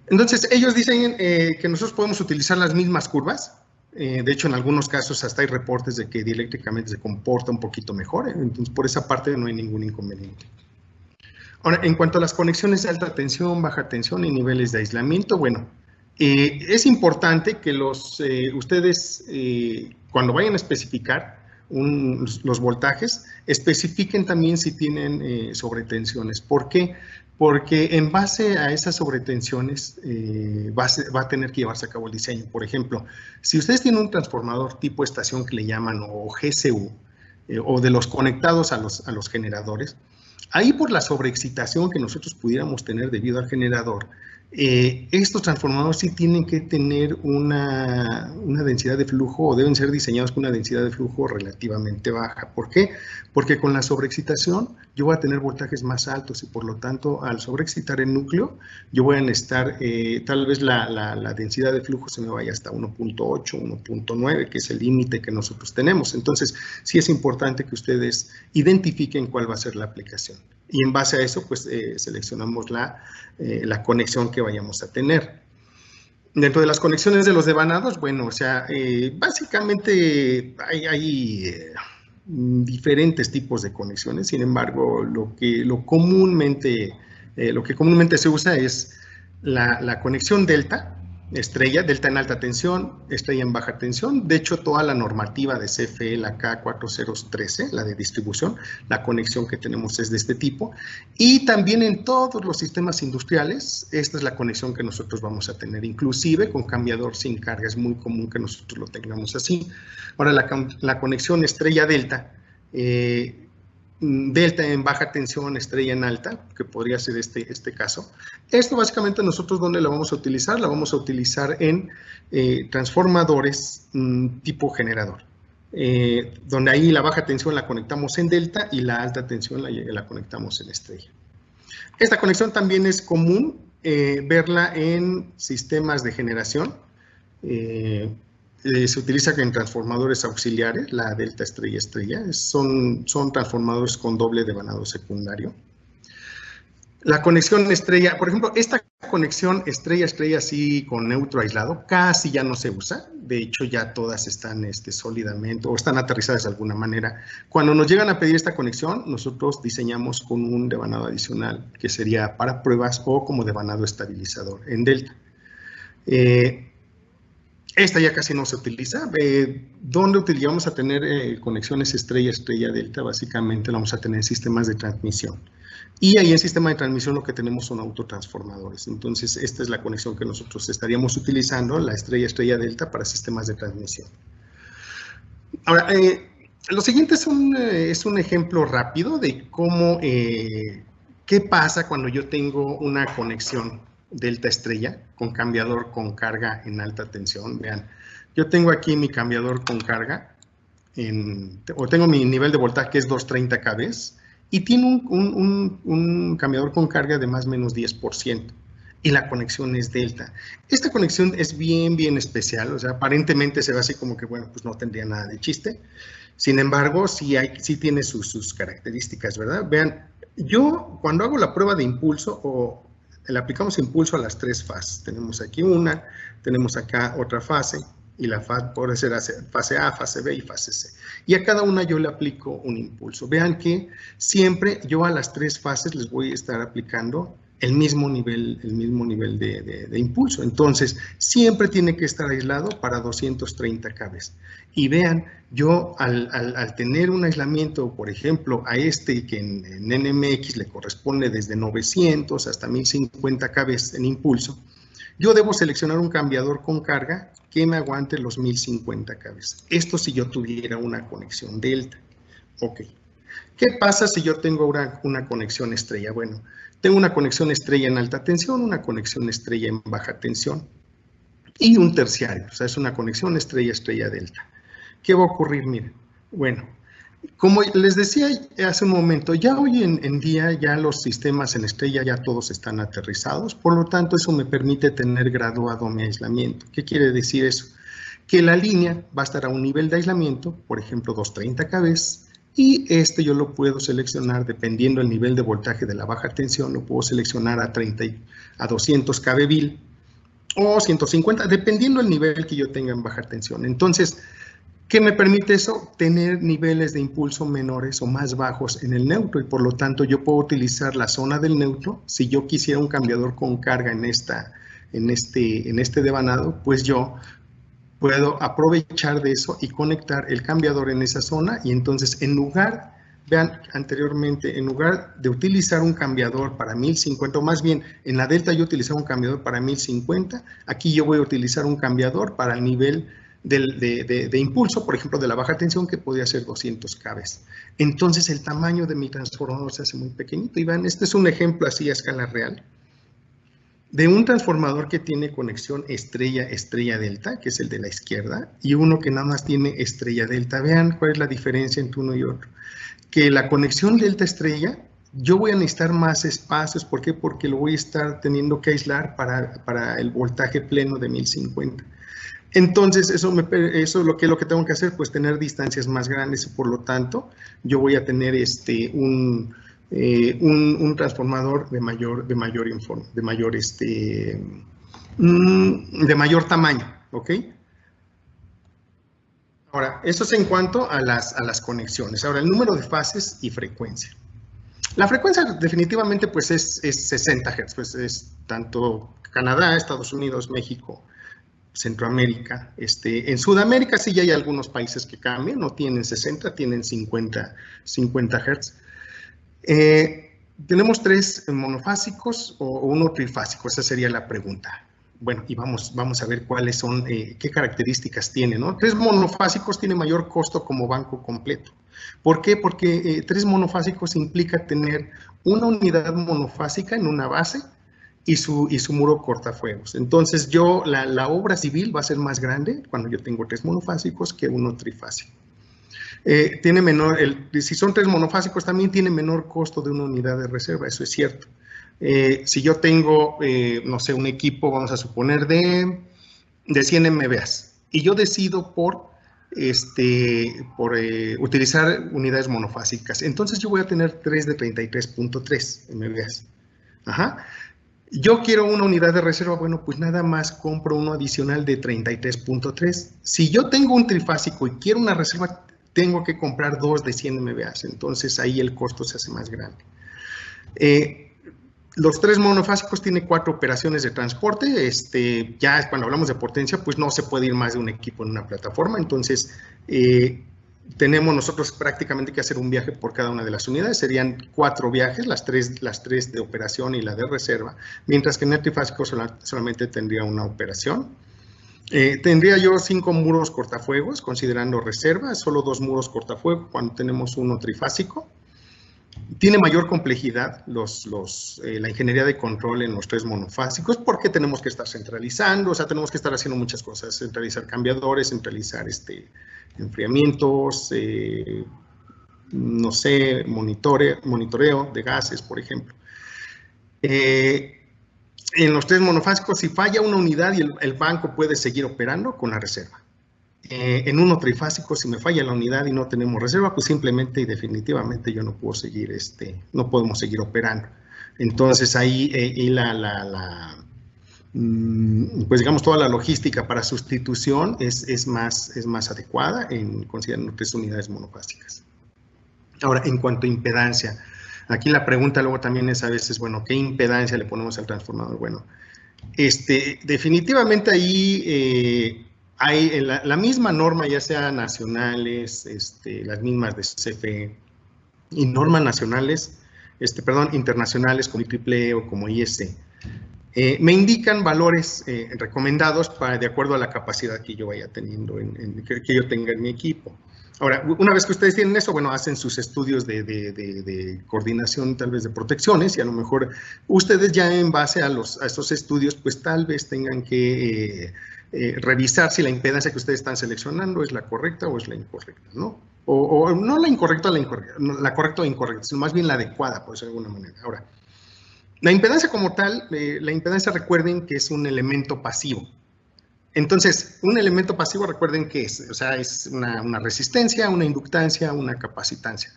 Entonces, ellos dicen que nosotros podemos utilizar las mismas curvas. De hecho, en algunos casos hasta hay reportes de que dieléctricamente se comporta un poquito mejor. Entonces, por esa parte no hay ningún inconveniente. Ahora, en cuanto a las conexiones de alta tensión, baja tensión y niveles de aislamiento, bueno, es importante que ustedes, cuando vayan a especificar los voltajes, especifiquen también si tienen sobretensiones. ¿Por qué? Porque en base a esas sobretensiones va a tener que llevarse a cabo el diseño. Por ejemplo, si ustedes tienen un transformador tipo estación que le llaman o GCU, o de los conectados a los generadores, ahí por la sobreexcitación que nosotros pudiéramos tener debido al generador, estos transformadores sí tienen que tener una densidad de flujo, o deben ser diseñados con una densidad de flujo relativamente baja. ¿Por qué? Porque con la sobreexcitación yo voy a tener voltajes más altos y por lo tanto al sobreexcitar el núcleo yo voy a necesitar, tal vez la densidad de flujo se me vaya hasta 1.8, 1.9, que es el límite que nosotros tenemos. Entonces sí es importante que ustedes identifiquen cuál va a ser la aplicación. Y en base a eso, pues seleccionamos la conexión que vayamos a tener. Dentro de las conexiones de los devanados, bueno, o sea, básicamente hay diferentes tipos de conexiones. Sin embargo, lo que comúnmente se usa es la conexión delta, estrella, delta en alta tensión, estrella en baja tensión. De hecho, toda la normativa de CFE, la K4013, la de distribución, la conexión que tenemos es de este tipo. Y también en todos los sistemas industriales, esta es la conexión que nosotros vamos a tener, inclusive con cambiador sin carga. Es muy común que nosotros lo tengamos así. Ahora, la conexión estrella-delta, delta en baja tensión, estrella en alta, que podría ser este caso. Esto básicamente nosotros, ¿dónde la vamos a utilizar? La vamos a utilizar en transformadores tipo generador, donde ahí la baja tensión la conectamos en delta y la alta tensión la conectamos en estrella. Esta conexión también es común verla en sistemas de generación. Se utiliza en transformadores auxiliares, la delta estrella-estrella, son transformadores con doble devanado secundario. La conexión estrella, por ejemplo, esta conexión estrella-estrella así con neutro aislado casi ya no se usa. De hecho, ya todas están sólidamente o están aterrizadas de alguna manera. Cuando nos llegan a pedir esta conexión, nosotros diseñamos con un devanado adicional que sería para pruebas o como devanado estabilizador en delta. Esta ya casi no se utiliza. ¿Dónde vamos a tener conexiones estrella-estrella-delta? Básicamente la vamos a tener en sistemas de transmisión. Y ahí en sistema de transmisión lo que tenemos son autotransformadores. Entonces, esta es la conexión que nosotros estaríamos utilizando, la estrella-estrella-delta para sistemas de transmisión. Ahora, lo siguiente es un ejemplo rápido de cómo, qué pasa cuando yo tengo una conexión delta estrella con cambiador con carga en alta tensión. Vean, yo tengo aquí mi cambiador con carga, o tengo mi nivel de voltaje que es 230 kV y tiene un cambiador con carga de más o menos 10%. Y la conexión es delta. Esta conexión es bien especial, o sea, aparentemente se ve así como que, bueno, pues no tendría nada de chiste. Sin embargo, sí tiene sus características, ¿verdad? Vean, yo cuando hago la prueba de impulso, o le aplicamos impulso a las 3 fases. Tenemos aquí una, tenemos acá otra fase, y la fase puede ser fase A, fase B y fase C. Y a cada una yo le aplico un impulso. Vean que siempre yo a las 3 fases les voy a estar aplicando el mismo nivel de impulso. Entonces, siempre tiene que estar aislado para 230 kV. Y vean, yo al tener un aislamiento, por ejemplo, a este que en NMX le corresponde desde 900 hasta 1050 kV en impulso, yo debo seleccionar un cambiador con carga que me aguante los 1050 kV. Esto si yo tuviera una conexión delta. Ok. ¿Qué pasa si yo tengo una conexión estrella? Bueno, tengo una conexión estrella en alta tensión, una conexión estrella en baja tensión y un terciario. O sea, es una conexión estrella delta. ¿Qué va a ocurrir? Miren, bueno, como les decía hace un momento, ya hoy en día ya los sistemas en estrella ya todos están aterrizados, por lo tanto eso me permite tener graduado mi aislamiento. ¿Qué quiere decir eso? Que la línea va a estar a un nivel de aislamiento, por ejemplo 230 kV, y yo lo puedo seleccionar dependiendo del nivel de voltaje de la baja tensión, lo puedo seleccionar a 200 kV o 150, dependiendo del nivel que yo tenga en baja tensión. Entonces, ¿qué me permite eso? Tener niveles de impulso menores o más bajos en el neutro, y por lo tanto yo puedo utilizar la zona del neutro. Si yo quisiera un cambiador con carga en este devanado, pues yo puedo aprovechar de eso y conectar el cambiador en esa zona, y entonces vean anteriormente, en lugar de utilizar un cambiador para 1050, o más bien en la delta yo utilizaba un cambiador para 1050, aquí yo voy a utilizar un cambiador para el nivel de impulso, por ejemplo, de la baja tensión, que podría ser 200 kV. Entonces el tamaño de mi transformador se hace muy pequeñito, y vean, este es un ejemplo así a escala real de un transformador que tiene conexión estrella-delta, que es el de la izquierda, y uno que nada más tiene estrella-delta. Vean cuál es la diferencia entre uno y otro. Que la conexión delta-estrella, yo voy a necesitar más espacios. ¿Por qué? Porque lo voy a estar teniendo que aislar para el voltaje pleno de 1050. Entonces, eso lo que tengo que hacer, pues tener distancias más grandes, y por lo tanto, yo voy a tener un transformador de mayor tamaño, ¿ok? Ahora, eso es en cuanto a las conexiones. Ahora, el número de fases y frecuencia. La frecuencia definitivamente pues es 60 Hz, pues es tanto Canadá, Estados Unidos, México, Centroamérica. En Sudamérica sí ya hay algunos países que cambian, no tienen 60, tienen 50 Hz. Tenemos 3 monofásicos o 1 trifásico, esa sería la pregunta. Bueno, y vamos a ver cuáles son, qué características tienen, ¿no? 3 monofásicos tiene mayor costo como banco completo. ¿Por qué? Porque 3 monofásicos implica tener una unidad monofásica en una base y su muro cortafuegos. Entonces, la obra civil va a ser más grande cuando yo tengo 3 monofásicos que 1 trifásico. Tiene si son 3 monofásicos, también tiene menor costo de una unidad de reserva, eso es cierto. Si yo tengo, no sé, un equipo, vamos a suponer, de 100 MVAs, y yo decido por utilizar unidades monofásicas, entonces yo voy a tener 3 de 33.3 MVAs. Ajá. Yo quiero una unidad de reserva, bueno, pues nada más compro uno adicional de 33.3. Si yo tengo un trifásico y quiero una reserva, tengo que comprar 2 de 100 MVAs, entonces ahí el costo se hace más grande. Los 3 monofásicos tienen 4 operaciones de transporte. Ya cuando hablamos de potencia, pues no se puede ir más de un equipo en una plataforma, entonces tenemos nosotros prácticamente que hacer un viaje por cada una de las unidades. Serían 4 viajes, las tres de operación y la de reserva, mientras que en el trifásico solamente tendría una operación. Tendría yo 5 muros cortafuegos, considerando reserva, solo 2 muros cortafuegos cuando tenemos uno trifásico. Tiene mayor complejidad la ingeniería de control en los 3 monofásicos, porque tenemos que estar centralizando, o sea, tenemos que estar haciendo muchas cosas, centralizar cambiadores, centralizar enfriamientos, no sé, monitoreo de gases, por ejemplo. En los test monofásicos, si falla una unidad y el banco puede seguir operando con la reserva. En uno trifásico, si me falla la unidad y no tenemos reserva, pues simplemente y definitivamente yo no puedo seguir, no podemos seguir operando. Entonces ahí pues digamos toda la logística para sustitución es más adecuada considerando 3 unidades monofásicas. Ahora, en cuanto a impedancia, aquí la pregunta luego también es a veces, bueno, ¿qué impedancia le ponemos al transformador? Bueno, definitivamente ahí hay la misma norma, ya sea nacionales, las mismas de CFE y normas nacionales, internacionales como IEEE o como IEC, me indican valores recomendados de acuerdo a la capacidad que yo vaya teniendo, que yo tenga en mi equipo. Ahora, una vez que ustedes tienen eso, bueno, hacen sus estudios de coordinación, tal vez de protecciones, y a lo mejor ustedes ya en base a esos estudios, pues tal vez tengan que revisar si la impedancia que ustedes están seleccionando es la correcta o es la incorrecta, ¿no? O no la incorrecta, la correcta o incorrecta, sino más bien la adecuada, por decirlo de alguna manera. Ahora, la impedancia como tal, la impedancia recuerden que es un elemento pasivo. Entonces, un elemento pasivo, recuerden que es, o sea, es una resistencia, una inductancia, una capacitancia.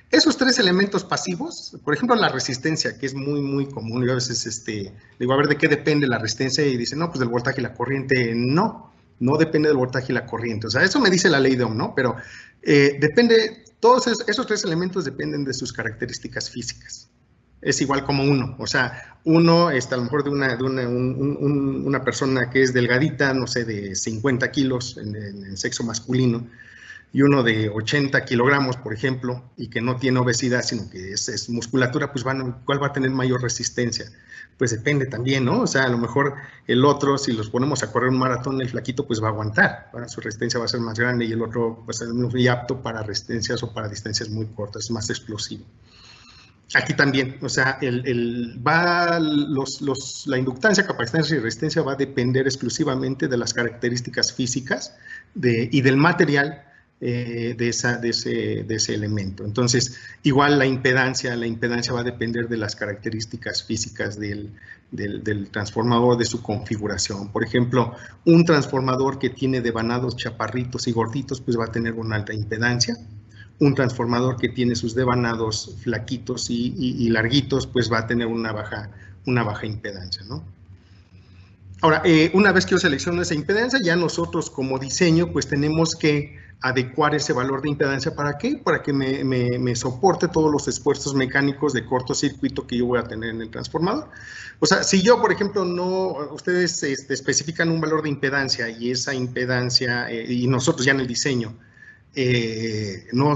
Esos 3 elementos pasivos, por ejemplo, la resistencia, que es muy común, yo a veces digo, a ver, ¿de qué depende la resistencia? Y dicen, no, pues del voltaje y la corriente. No depende del voltaje y la corriente. O sea, eso me dice la ley de Ohm, ¿no? Pero depende, todos esos 3 elementos dependen de sus características físicas. Es igual como uno, o sea, uno a lo mejor de una persona que es delgadita, no sé, de 50 kilos en el sexo masculino, y uno de 80 kilogramos, por ejemplo, y que no tiene obesidad, sino que es musculatura, pues ¿cuál va a tener mayor resistencia? Pues depende también, ¿no? O sea, a lo mejor el otro, si los ponemos a correr un maratón, el flaquito pues va a aguantar, su resistencia va a ser más grande, y el otro va a ser muy apto para resistencias o para distancias muy cortas, es más explosivo. Aquí también, o sea, la inductancia, capacitancia y resistencia va a depender exclusivamente de las características físicas y del material de ese elemento. Entonces, igual la impedancia va a depender de las características físicas del transformador, de su configuración. Por ejemplo, un transformador que tiene devanados chaparritos y gorditos, pues va a tener una alta impedancia. Un transformador que tiene sus devanados flaquitos y larguitos, pues va a tener una baja impedancia, ¿no? Ahora, una vez que yo selecciono esa impedancia, ya nosotros como diseño, pues tenemos que adecuar ese valor de impedancia. ¿Para qué? Para que me soporte todos los esfuerzos mecánicos de cortocircuito que yo voy a tener en el transformador. O sea, si yo, por ejemplo, ustedes especifican un valor de impedancia y esa impedancia, y nosotros ya en el diseño, no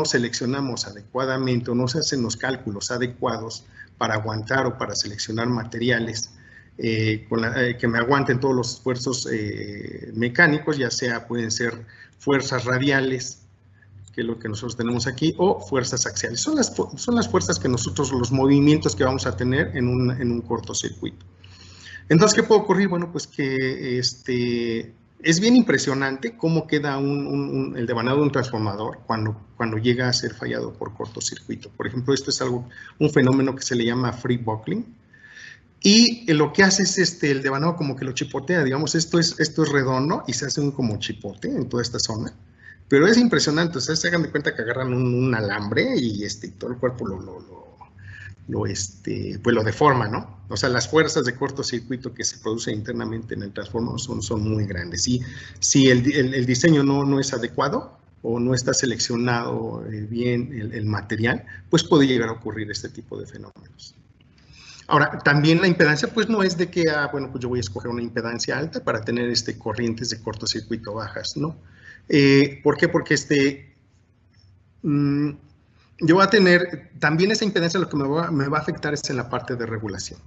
seleccionamos adecuadamente o no se hacen los cálculos adecuados para aguantar o para seleccionar materiales que me aguanten todos los esfuerzos mecánicos, ya sea pueden ser fuerzas radiales, que es lo que nosotros tenemos aquí, o fuerzas axiales. Son las fuerzas que nosotros, los movimientos que vamos a tener en un cortocircuito. Entonces, ¿qué puede ocurrir? Bueno, pues que es bien impresionante cómo queda el devanado de un transformador cuando llega a ser fallado por cortocircuito. Por ejemplo, esto es un fenómeno que se le llama free buckling. Y lo que hace es el devanado como que lo chipotea, digamos, esto es redondo y se hace un como chipote en toda esta zona. Pero es impresionante, o sea, se hagan de cuenta que agarran un alambre y todo el cuerpo pues lo deforma, ¿no? O sea, las fuerzas de cortocircuito que se producen internamente en el transformador son muy grandes. Si el diseño no es adecuado o no está seleccionado bien el material, pues puede llegar a ocurrir este tipo de fenómenos. Ahora, también la impedancia, pues no es de que, bueno, pues yo voy a escoger una impedancia alta para tener corrientes de cortocircuito bajas, ¿no? ¿Por qué? Porque yo voy a tener, también esa impedancia lo que me va a afectar es en la parte de regulación.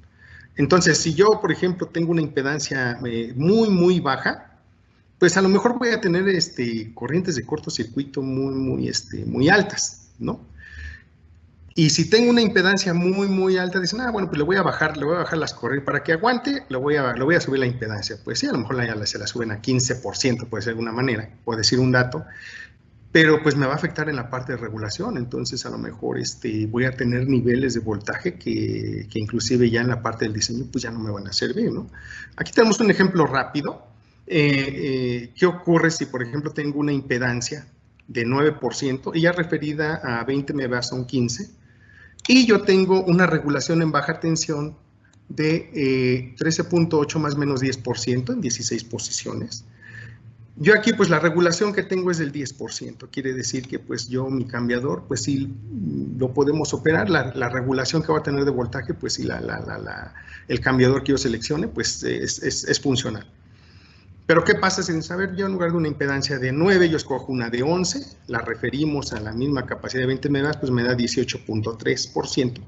Entonces, si yo, por ejemplo, tengo una impedancia muy baja, pues a lo mejor voy a tener corrientes de cortocircuito muy altas, ¿no? Y si tengo una impedancia muy alta, dicen, bueno, pues le voy a bajar las corrientes. Para que aguante, le voy a subir la impedancia. Pues sí, a lo mejor se la suben a 15%, puede ser de alguna manera, puedo decir un dato. pero pues me va a afectar en la parte de regulación, entonces a lo mejor voy a tener niveles de voltaje que inclusive ya en la parte del diseño pues ya no me van a servir, ¿no? Aquí tenemos un ejemplo rápido. ¿Qué ocurre si, por ejemplo, tengo una impedancia de 9% y ya referida a 20 MW son 15, y yo tengo una regulación en baja tensión de 13.8 más menos 10% en 16 posiciones? Yo aquí, pues la regulación que tengo es del 10%, quiere decir que pues yo, mi cambiador, pues sí lo podemos operar, la regulación que va a tener de voltaje, pues sí, el cambiador que yo seleccione, pues es funcional. Pero ¿qué pasa si, saber, yo en lugar de una impedancia de 9, yo escojo una de 11, la referimos a la misma capacidad de 20 megas, pues me da 18.3%.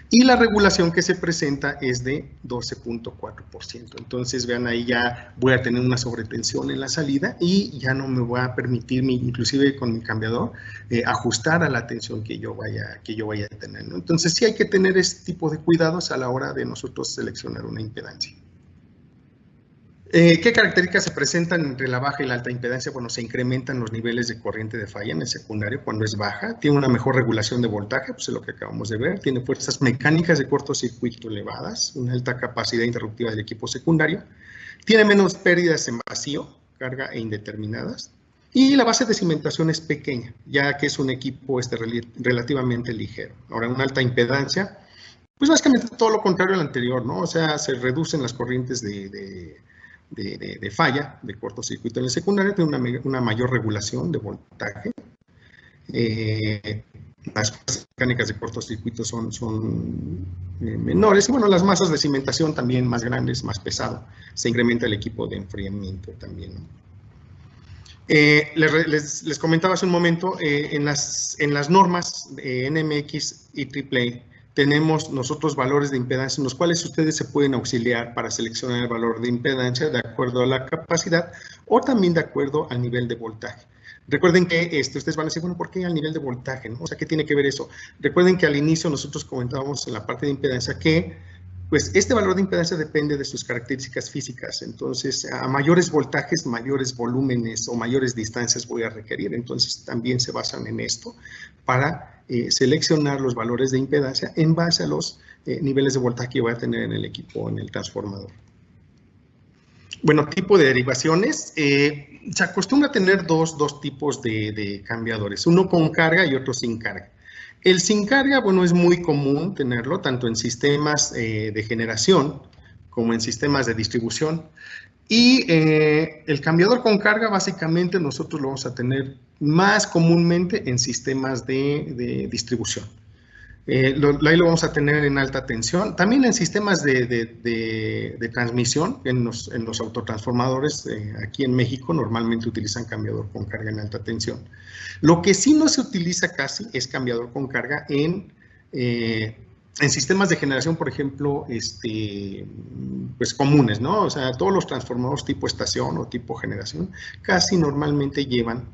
Y la regulación que se presenta es de 12.4%. Entonces, vean, ahí ya voy a tener una sobretensión en la salida y ya no me va a permitir, inclusive con mi cambiador, ajustar a la tensión que yo vaya a tener, ¿no? Entonces, sí hay que tener este tipo de cuidados a la hora de nosotros seleccionar una impedancia. ¿Qué características se presentan entre la baja y la alta impedancia? Bueno, se incrementan los niveles de corriente de falla en el secundario cuando es baja, tiene una mejor regulación de voltaje, pues es lo que acabamos de ver, tiene fuerzas mecánicas de cortocircuito elevadas, una alta capacidad interruptiva del equipo secundario, tiene menos pérdidas en vacío, carga e indeterminadas, y la base de cimentación es pequeña, ya que es un equipo relativamente ligero. Ahora, una alta impedancia, pues básicamente todo lo contrario al anterior, ¿no? O sea, se reducen las corrientes de falla, de cortocircuito en el secundario, tiene una mayor regulación de voltaje. Las fuerzas mecánicas de cortocircuito son menores, y bueno, las masas de cimentación también más grandes, más pesado. Se incrementa el equipo de enfriamiento también, ¿no? Les comentaba hace un momento, en las normas NMX y AAA, tenemos nosotros valores de impedancia en los cuales ustedes se pueden auxiliar para seleccionar el valor de impedancia de acuerdo a la capacidad o también de acuerdo al nivel de voltaje. Recuerden que ustedes van a decir, bueno, ¿por qué al nivel de voltaje, no? O sea, ¿qué tiene que ver eso? Recuerden que al inicio nosotros comentábamos en la parte de impedancia que pues este valor de impedancia depende de sus características físicas. Entonces, a mayores voltajes, mayores volúmenes o mayores distancias voy a requerir. Entonces, también se basan en esto para seleccionar los valores de impedancia en base a los niveles de voltaje que voy a tener en el equipo, en el transformador. Bueno, tipo de derivaciones. Se acostumbra a tener dos tipos de cambiadores, uno con carga y otro sin carga. El sin carga, bueno, es muy común tenerlo tanto en sistemas de generación como en sistemas de distribución. Y el cambiador con carga, básicamente, nosotros lo vamos a tener más comúnmente en sistemas de distribución. Ahí lo vamos a tener en alta tensión, también en sistemas de transmisión, en los autotransformadores aquí en México normalmente utilizan cambiador con carga en alta tensión. Lo que sí no se utiliza casi es cambiador con carga en sistemas de generación, por ejemplo, pues comunes, ¿no? O sea, todos los transformadores tipo estación o tipo generación casi normalmente llevan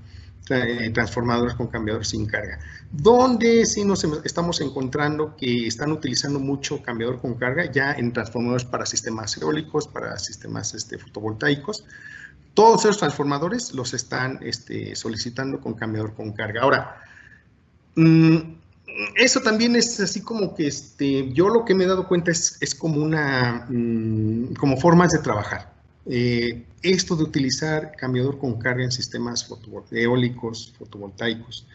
transformadores con cambiador sin carga. Donde sí nos estamos encontrando que están utilizando mucho cambiador con carga ya en transformadores para sistemas eólicos, para sistemas fotovoltaicos. Todos esos transformadores los están solicitando con cambiador con carga. Ahora, eso también es así como que yo lo que me he dado cuenta es como como formas de trabajar. Esto de utilizar cambiador con carga en sistemas eólicos, fotovoltaicos,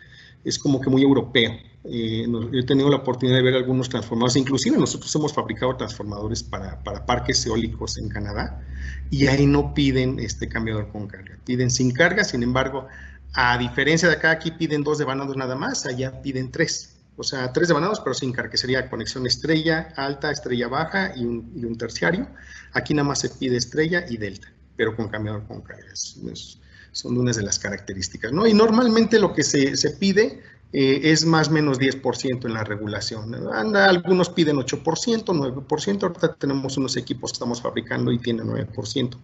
es como que muy europeo. Yo he tenido la oportunidad de ver algunos transformadores, inclusive nosotros hemos fabricado transformadores para parques eólicos en Canadá, y ahí no piden cambiador con carga, piden sin carga. Sin embargo, a diferencia de acá, aquí piden 2 devanados nada más, allá piden 3. O sea, 3 devanados, pero sin carga, que sería conexión estrella alta, estrella baja y un terciario. Aquí nada más se pide estrella y delta, pero con cambiador con carga. Son unas de las características, ¿no? Y normalmente lo que se pide es más o menos 10% en la regulación. Algunos piden 8%, 9%. Ahorita tenemos unos equipos que estamos fabricando y tienen 9%.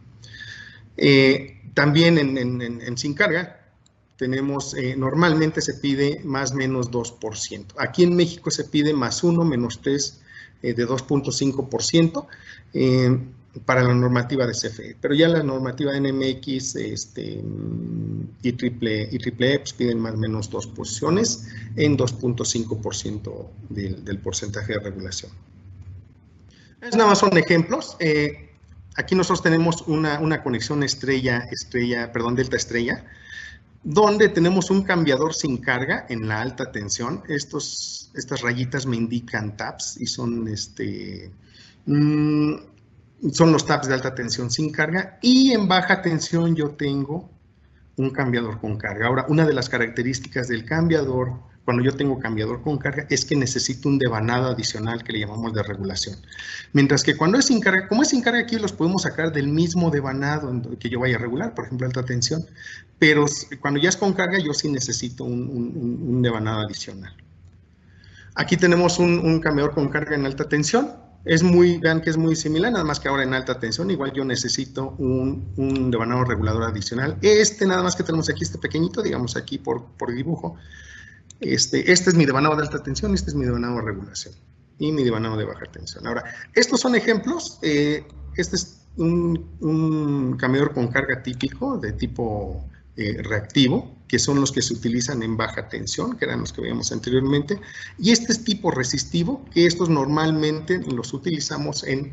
También en sin carga, tenemos, normalmente se pide más o menos 2%. Aquí en México se pide más 1, menos 3, de 2.5%. para la normativa de CFE, pero ya la normativa NMX y triple E pues piden más o menos 2 posiciones en 2.5% del porcentaje de regulación. Es nada más son ejemplos. Aquí nosotros tenemos una conexión delta estrella, donde tenemos un cambiador sin carga en la alta tensión. Estas rayitas me indican taps y son los taps de alta tensión sin carga, y en baja tensión yo tengo un cambiador con carga. Ahora, una de las características del cambiador, cuando yo tengo cambiador con carga, es que necesito un devanado adicional que le llamamos de regulación. Mientras que cuando es sin carga, como es sin carga, aquí los podemos sacar del mismo devanado que yo vaya a regular, por ejemplo, alta tensión, pero cuando ya es con carga, yo sí necesito un devanado adicional. Aquí tenemos un cambiador con carga en alta tensión. Vean que es muy similar, nada más que ahora en alta tensión, igual yo necesito un devanado regulador adicional. Nada más que tenemos aquí, pequeñito, digamos aquí por dibujo. Este es mi devanado de alta tensión, este es mi devanado de regulación y mi devanado de baja tensión. Ahora, estos son ejemplos. Este es un cambiador con carga típico de tipo reactivo, que son los que se utilizan en baja tensión, que eran los que veíamos anteriormente, y este es tipo resistivo, que estos normalmente los utilizamos en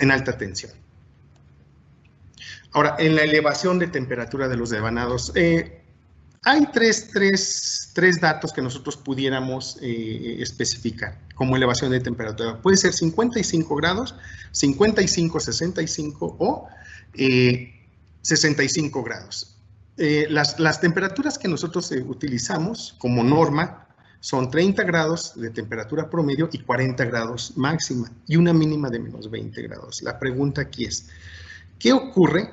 alta tensión. Ahora, en la elevación de temperatura de los devanados, hay tres datos que nosotros pudiéramos especificar como elevación de temperatura. Puede ser 55 grados, 55, 65 o 65 grados. Las temperaturas que nosotros utilizamos como norma son 30 grados de temperatura promedio y 40 grados máxima y una mínima de menos 20 grados. La pregunta aquí es, ¿qué ocurre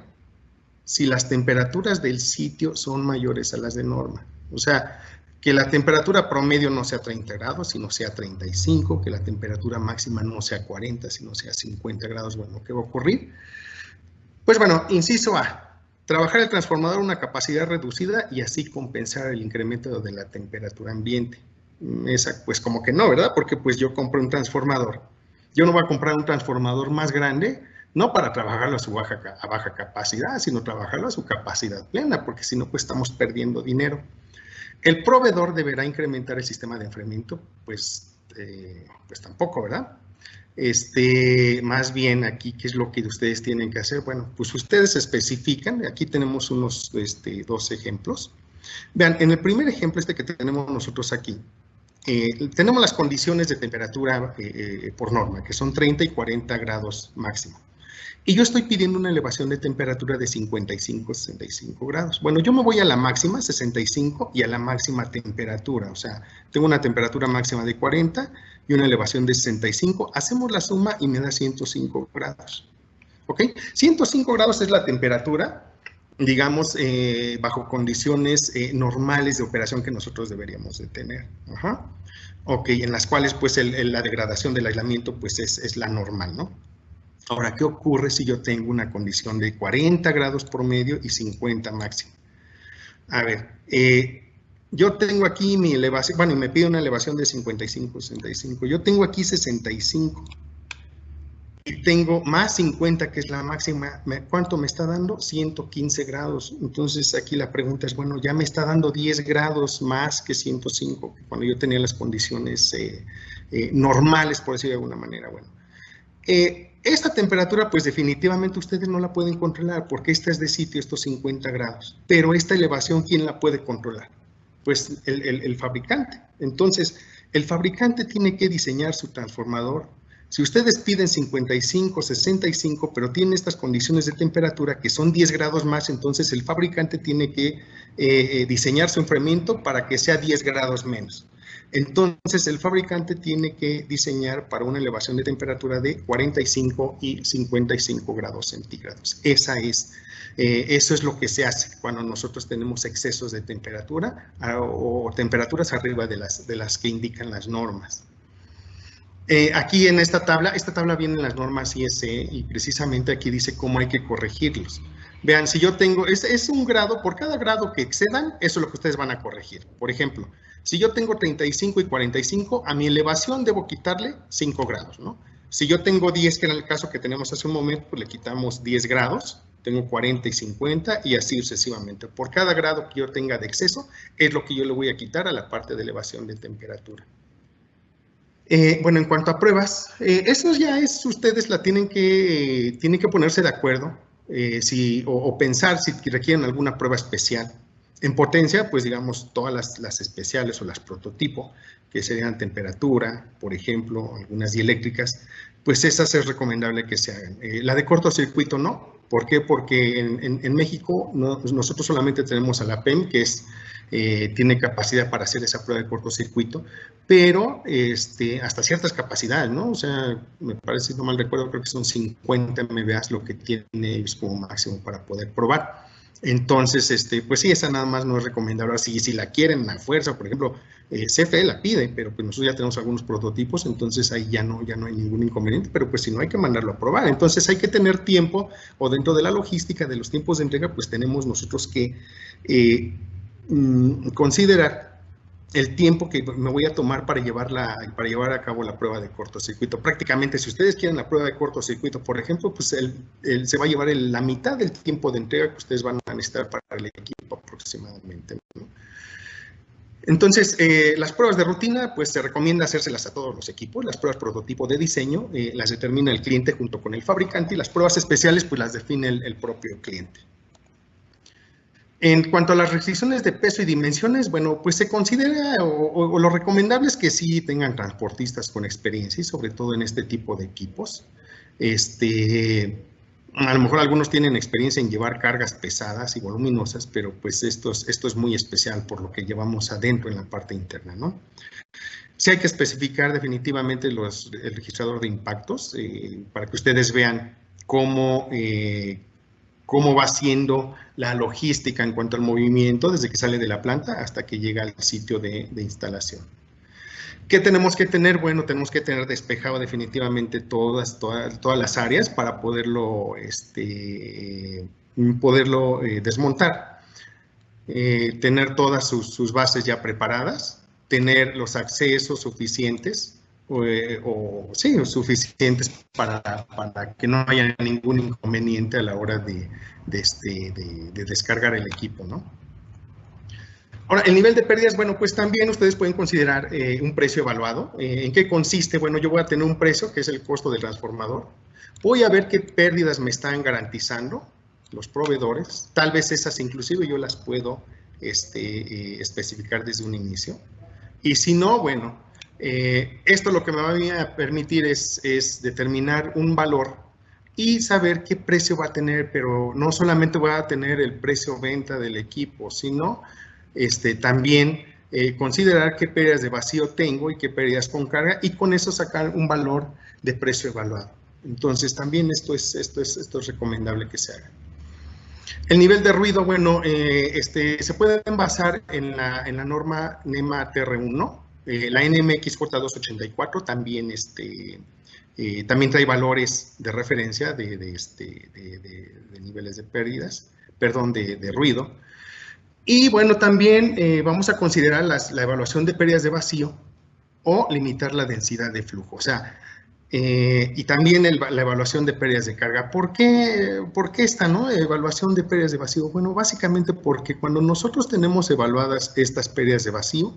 si las temperaturas del sitio son mayores a las de norma? O sea, que la temperatura promedio no sea 30 grados, sino sea 35, que la temperatura máxima no sea 40, sino sea 50 grados. Bueno, ¿qué va a ocurrir? Pues bueno, inciso A, trabajar el transformador a una capacidad reducida y así compensar el incremento de la temperatura ambiente. Esa, pues como que no, ¿verdad? Porque pues yo compro un transformador. Yo no voy a comprar un transformador más grande, no para trabajarlo a baja capacidad, sino trabajarlo a su capacidad plena, porque si no, pues estamos perdiendo dinero. El proveedor deberá incrementar el sistema de enfriamiento, pues tampoco, ¿verdad? Más bien aquí, ¿qué es lo que ustedes tienen que hacer? Bueno, pues ustedes especifican, aquí tenemos unos 2 ejemplos. Vean, en el primer ejemplo que tenemos nosotros aquí, tenemos las condiciones de temperatura por norma, que son 30 y 40 grados máximo. Y yo estoy pidiendo una elevación de temperatura de 55, 65 grados. Bueno, yo me voy a la máxima, 65, y a la máxima temperatura. O sea, tengo una temperatura máxima de 40 y una elevación de 65. Hacemos la suma y me da 105 grados. ¿Ok? 105 grados es la temperatura, digamos, bajo condiciones normales de operación que nosotros deberíamos de tener. Ajá. Ok, en las cuales, pues, la degradación del aislamiento, pues, es la normal, ¿no? Ahora, ¿qué ocurre si yo tengo una condición de 40 grados promedio y 50 máximo? A ver, yo tengo aquí mi elevación, bueno, y me pide una elevación de 55, 65. Yo tengo aquí 65. Y tengo más 50, que es la máxima. ¿Cuánto me está dando? 115 grados. Entonces, aquí la pregunta es, bueno, ya me está dando 10 grados más que 105, cuando yo tenía las condiciones normales, por decirlo de alguna manera. Bueno, esta temperatura, pues definitivamente ustedes no la pueden controlar, porque esta es de sitio, estos 50 grados. Pero esta elevación, ¿quién la puede controlar? Pues el fabricante. Entonces, el fabricante tiene que diseñar su transformador. Si ustedes piden 55, 65, pero tienen estas condiciones de temperatura que son 10 grados más, entonces el fabricante tiene que diseñar su enfriamiento para que sea 10 grados menos. Entonces, el fabricante tiene que diseñar para una elevación de temperatura de 45 y 55 grados centígrados. Eso es lo que se hace cuando nosotros tenemos excesos de temperatura o temperaturas arriba de las que indican las normas. Aquí en esta tabla vienen las normas ISE y precisamente aquí dice cómo hay que corregirlos. Vean, si yo tengo, es un grado, por cada grado que excedan, eso es lo que ustedes van a corregir. Por ejemplo, si yo tengo 35 y 45, a mi elevación debo quitarle 5 grados, ¿no? Si yo tengo 10, que era el caso que tenemos hace un momento, pues le quitamos 10 grados, tengo 40 y 50 y así sucesivamente. Por cada grado que yo tenga de exceso, es lo que yo le voy a quitar a la parte de elevación de temperatura. Bueno, en cuanto a pruebas, eso ya es, ustedes la tienen que ponerse de acuerdo o pensar si requieren alguna prueba especial. En potencia, pues digamos, todas las especiales o las prototipo, que serían temperatura, por ejemplo, algunas dieléctricas, pues esas es recomendable que se hagan. La de cortocircuito no. ¿Por qué? Porque en México nosotros solamente tenemos a la PEM, que tiene capacidad para hacer esa prueba de cortocircuito, pero hasta ciertas capacidades, ¿no? O sea, me parece, si no mal recuerdo, creo que son 50 MVA lo que tiene ellos como máximo para poder probar. Entonces, pues sí, esa nada más no es recomendable. Si la quieren a fuerza, por ejemplo, CFE la pide, pero pues nosotros ya tenemos algunos prototipos, entonces ahí ya no hay ningún inconveniente, pero pues si no, hay que mandarlo a probar. Entonces hay que tener tiempo, o dentro de la logística de los tiempos de entrega, pues tenemos nosotros que considerar el tiempo que me voy a tomar para llevar a cabo la prueba de cortocircuito. Prácticamente, si ustedes quieren la prueba de cortocircuito, por ejemplo, pues se va a llevar la mitad del tiempo de entrega que ustedes van a necesitar para el equipo aproximadamente, ¿no? Entonces, las pruebas de rutina, pues se recomienda hacérselas a todos los equipos. Las pruebas prototipo de diseño las determina el cliente junto con el fabricante, y las pruebas especiales pues las define el propio cliente. En cuanto a las restricciones de peso y dimensiones, bueno, pues se considera, o lo recomendable es que sí tengan transportistas con experiencia, y sobre todo en este tipo de equipos. A lo mejor algunos tienen experiencia en llevar cargas pesadas y voluminosas, pero pues esto es muy especial por lo que llevamos adentro en la parte interna, ¿no? Sí hay que especificar definitivamente el registrador de impactos para que ustedes vean cómo va siendo la logística en cuanto al movimiento desde que sale de la planta hasta que llega al sitio de instalación. ¿Qué tenemos que tener? Bueno, tenemos que tener despejado definitivamente todas las áreas para poderlo desmontar. Tener todas sus bases ya preparadas, tener los accesos suficientes, suficientes para que no haya ningún inconveniente a la hora de descargar el equipo, ¿no? Ahora, el nivel de pérdidas, bueno, pues también ustedes pueden considerar un precio evaluado. ¿En qué consiste? Bueno, yo voy a tener un precio que es el costo del transformador. Voy a ver qué pérdidas me están garantizando los proveedores. Tal vez esas inclusive yo las puedo especificar desde un inicio. Y si no, bueno, esto lo que me va a permitir es determinar un valor y saber qué precio va a tener, pero no solamente voy a tener el precio venta del equipo, sino también considerar qué pérdidas de vacío tengo y qué pérdidas con carga, y con eso sacar un valor de precio evaluado. Entonces también esto es recomendable que se haga. El nivel de ruido, bueno, se puede basar en la norma NEMA TR1, la NMX J284 también también trae valores de referencia de niveles de pérdidas, perdón, de ruido. Y bueno, también vamos a considerar la evaluación de pérdidas de vacío o limitar la densidad de flujo. O sea, y también la evaluación de pérdidas de carga. ¿Por qué esta evaluación de pérdidas de vacío? Bueno, básicamente porque cuando nosotros tenemos evaluadas estas pérdidas de vacío,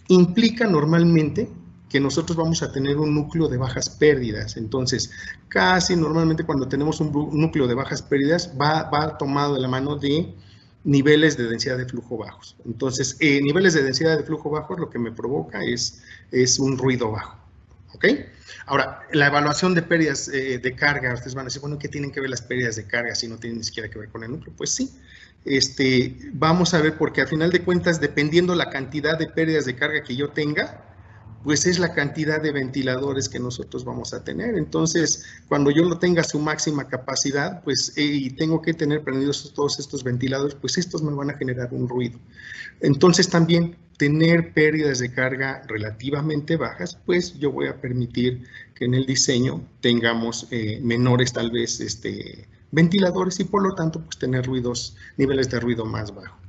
implica normalmente que nosotros vamos a tener un núcleo de bajas pérdidas. Entonces, casi normalmente cuando tenemos un núcleo de bajas pérdidas, va tomado de la mano de niveles de densidad de flujo bajos. Entonces, niveles de densidad de flujo bajos lo que me provoca es un ruido bajo. ¿Ok? Ahora, la evaluación de pérdidas de carga, ustedes van a decir, bueno, ¿qué tienen que ver las pérdidas de carga si no tienen ni siquiera que ver con el núcleo? Pues sí, vamos a ver, porque al final de cuentas, dependiendo la cantidad de pérdidas de carga que yo tenga, pues es la cantidad de ventiladores que nosotros vamos a tener. Entonces, cuando yo lo tenga a su máxima capacidad, pues, y tengo que tener prendidos todos estos ventiladores, pues estos me van a generar un ruido. Entonces, también tener pérdidas de carga relativamente bajas, pues yo voy a permitir que en el diseño tengamos menores, tal vez, ventiladores, y por lo tanto, pues tener niveles de ruido más bajos.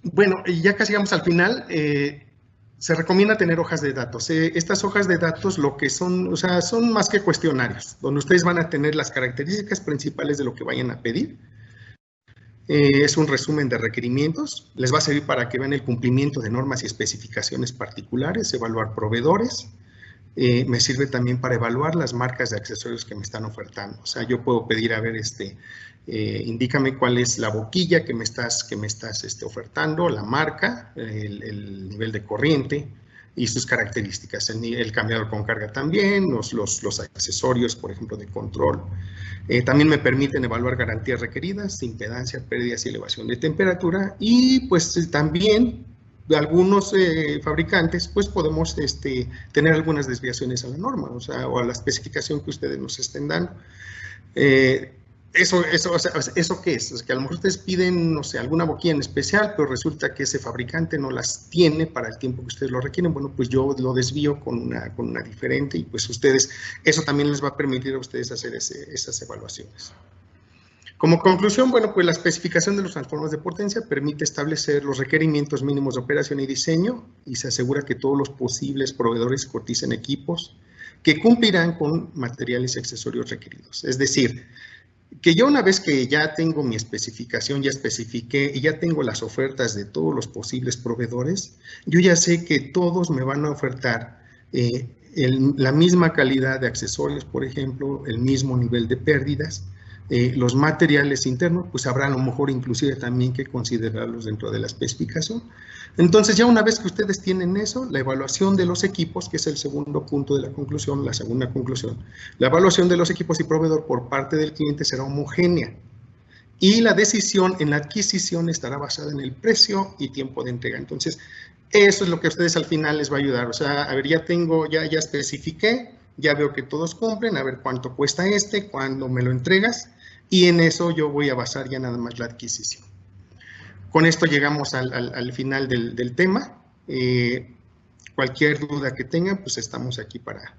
Bueno, ya casi llegamos al final. se recomienda tener hojas de datos. Estas hojas de datos lo que son, o sea, son más que cuestionarios, donde ustedes van a tener las características principales de lo que vayan a pedir. Es un resumen de requerimientos, les va a servir para que vean el cumplimiento de normas y especificaciones particulares, evaluar proveedores. Me sirve también para evaluar las marcas de accesorios que me están ofertando. O sea, yo puedo pedir, a ver, indícame cuál es la boquilla que me estás ofertando, la marca, el nivel de corriente y sus características. El cambiador con carga también, los accesorios, por ejemplo, de control. También me permiten evaluar garantías requeridas, impedancia, pérdidas y elevación de temperatura. Y pues también de algunos fabricantes, pues podemos tener algunas desviaciones a la norma, o sea, o a la especificación que ustedes nos estén dando. ¿Eso qué es? Es que a lo mejor ustedes piden, no sé, alguna boquilla en especial, pero resulta que ese fabricante no las tiene para el tiempo que ustedes lo requieren. Bueno, pues yo lo desvío con una diferente y pues ustedes, eso también les va a permitir a ustedes hacer esas evaluaciones. Como conclusión, bueno, pues la especificación de los transformadores de potencia permite establecer los requerimientos mínimos de operación y diseño y se asegura que todos los posibles proveedores coticen equipos que cumplirán con materiales y accesorios requeridos. Es decir, que yo una vez que ya tengo mi especificación, ya especifiqué y ya tengo las ofertas de todos los posibles proveedores, yo ya sé que todos me van a ofertar la misma calidad de accesorios, por ejemplo, el mismo nivel de pérdidas. Los materiales internos, pues habrá a lo mejor inclusive también que considerarlos dentro de la especificación. Entonces, ya una vez que ustedes tienen eso, la evaluación de los equipos, que es el segundo punto de la conclusión, la segunda conclusión, la evaluación de los equipos y proveedor por parte del cliente será homogénea y la decisión en la adquisición estará basada en el precio y tiempo de entrega. Entonces, eso es lo que a ustedes al final les va a ayudar. O sea, a ver, ya especifiqué, ya veo que todos cumplen, a ver cuánto cuesta cuándo me lo entregas, y en eso yo voy a basar ya nada más la adquisición. Con esto llegamos al final del tema. Cualquier duda que tengan, pues estamos aquí para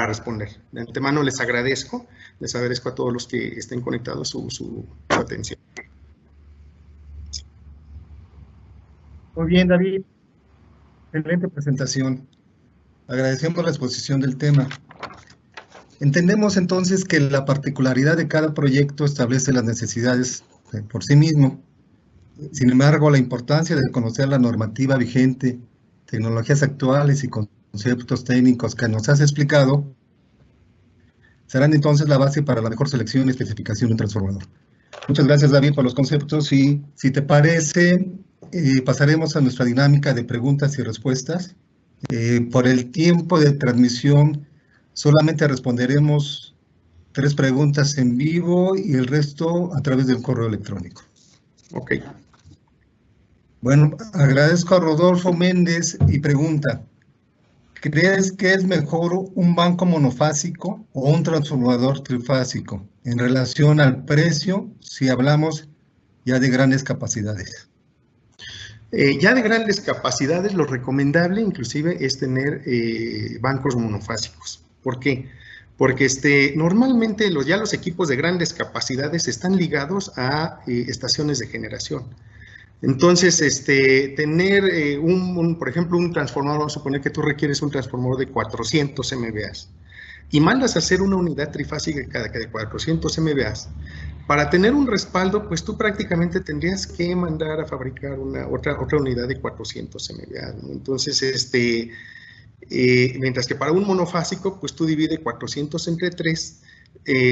responder. De antemano les agradezco a todos los que estén conectados su atención. Muy bien, David. Excelente presentación. Agradecemos la exposición del tema. Entendemos entonces que la particularidad de cada proyecto establece las necesidades por sí mismo. Sin embargo, la importancia de conocer la normativa vigente, tecnologías actuales y conceptos técnicos que nos has explicado, serán entonces la base para la mejor selección y especificación de un transformador. Muchas gracias, David, por los conceptos, y si te parece, pasaremos a nuestra dinámica de preguntas y respuestas. Por el tiempo de transmisión, solamente responderemos 3 preguntas en vivo y el resto a través del correo electrónico. Ok. Bueno, agradezco a Rodolfo Méndez y pregunta, ¿crees que es mejor un banco monofásico o un transformador trifásico en relación al precio si hablamos ya de grandes capacidades? Ya de grandes capacidades, lo recomendable inclusive es tener bancos monofásicos. ¿Por qué? Porque normalmente los equipos de grandes capacidades están ligados a estaciones de generación. Entonces, tener por ejemplo, un transformador, vamos a suponer que tú requieres un transformador de 400 MVA y mandas a hacer una unidad trifásica de 400 MVA. Para tener un respaldo, pues tú prácticamente tendrías que mandar a fabricar otra unidad de 400 MVA, ¿no? Entonces, mientras que para un monofásico, pues tú divides 400 entre 3,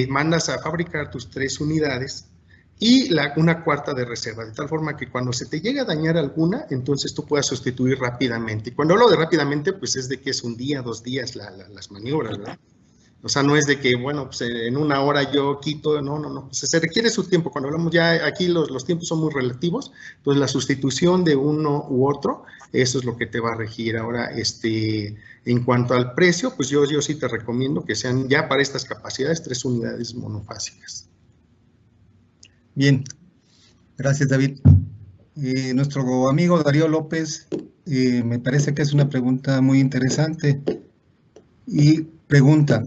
mandas a fabricar tus 3 unidades y una cuarta de reserva, de tal forma que cuando se te llega a dañar alguna, entonces tú puedas sustituir rápidamente. Y cuando hablo de rápidamente, pues es de que es un día, 2 días las maniobras, ¿verdad? O sea, no es de que, bueno, pues en una hora yo quito, no. Pues se requiere su tiempo. Cuando hablamos ya aquí los tiempos son muy relativos, entonces la sustitución de uno u otro, eso es lo que te va a regir. Ahora, en cuanto al precio, pues yo sí te recomiendo que sean ya para estas capacidades 3 unidades monofásicas. Bien, gracias, David. Nuestro amigo Darío López, me parece que es una pregunta muy interesante y pregunta,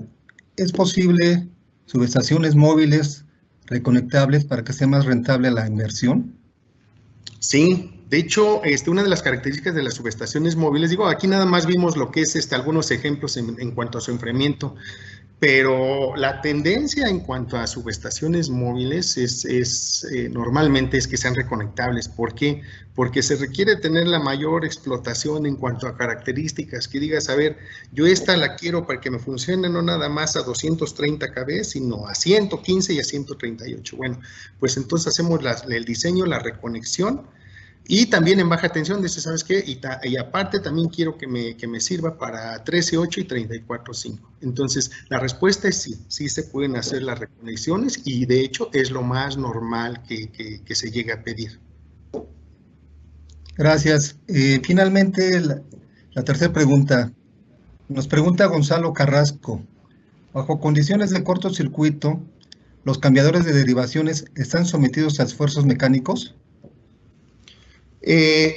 ¿es posible subestaciones móviles reconectables para que sea más rentable la inversión? Sí, de hecho, una de las características de las subestaciones móviles, digo, aquí nada más vimos lo que es algunos ejemplos en cuanto a su enfriamiento, pero la tendencia en cuanto a subestaciones móviles normalmente es que sean reconectables. ¿Por qué? Porque se requiere tener la mayor explotación en cuanto a características, que digas, a ver, yo esta la quiero para que me funcione no nada más a 230 kb, sino a 115 y a 138. Bueno, pues entonces hacemos el diseño, la reconexión, y también en baja tensión, dice, ¿sabes qué? Y aparte también quiero que me sirva para 13.8 y 34.5. Entonces, la respuesta es sí, sí se pueden hacer las reconexiones y de hecho es lo más normal que se llegue a pedir. Gracias. Finalmente, la tercera pregunta. Nos pregunta Gonzalo Carrasco. Bajo condiciones de cortocircuito, ¿los cambiadores de derivaciones están sometidos a esfuerzos mecánicos?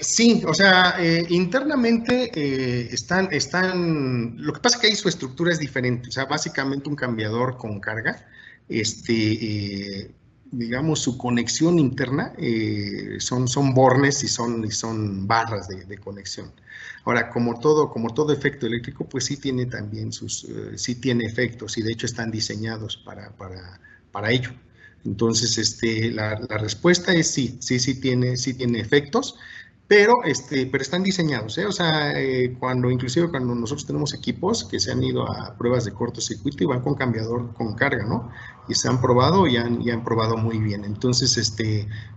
Sí, o sea, internamente lo que pasa es que ahí su estructura es diferente, o sea, básicamente un cambiador con carga, digamos, su conexión interna son bornes y son barras de conexión. Ahora, como todo efecto eléctrico, pues sí tiene también sí tiene efectos y de hecho están diseñados para ello. Entonces, la respuesta es sí tiene efectos, pero están diseñados, ¿eh? O sea, inclusive cuando nosotros tenemos equipos que se han ido a pruebas de cortocircuito y van con cambiador con carga, ¿no? Y se han probado y han probado muy bien. Entonces,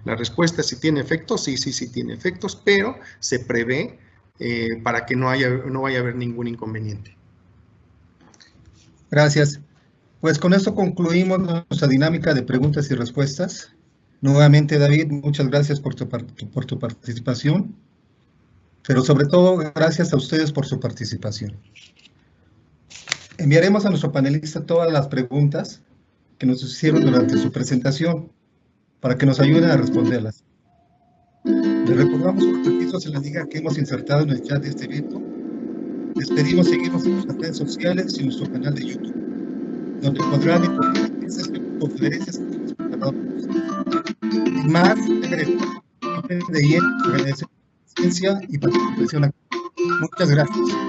la respuesta si tiene efectos, sí tiene efectos, pero se prevé para que no vaya a haber ningún inconveniente. Gracias. Pues con esto concluimos nuestra dinámica de preguntas y respuestas. Nuevamente, David, muchas gracias por tu participación, pero sobre todo gracias a ustedes por su participación. Enviaremos a nuestro panelista todas las preguntas que nos hicieron durante su presentación para que nos ayuden a responderlas. Les recordamos que los requisitos se les diga que hemos insertado en el chat de este evento. Les pedimos seguirnos en nuestras redes sociales y en nuestro canal de YouTube, donde podrán encontrar estas conferencias que hemos preparado para ustedes. Sin más, agradecemos a la ciencia y participación aquí. Muchas gracias.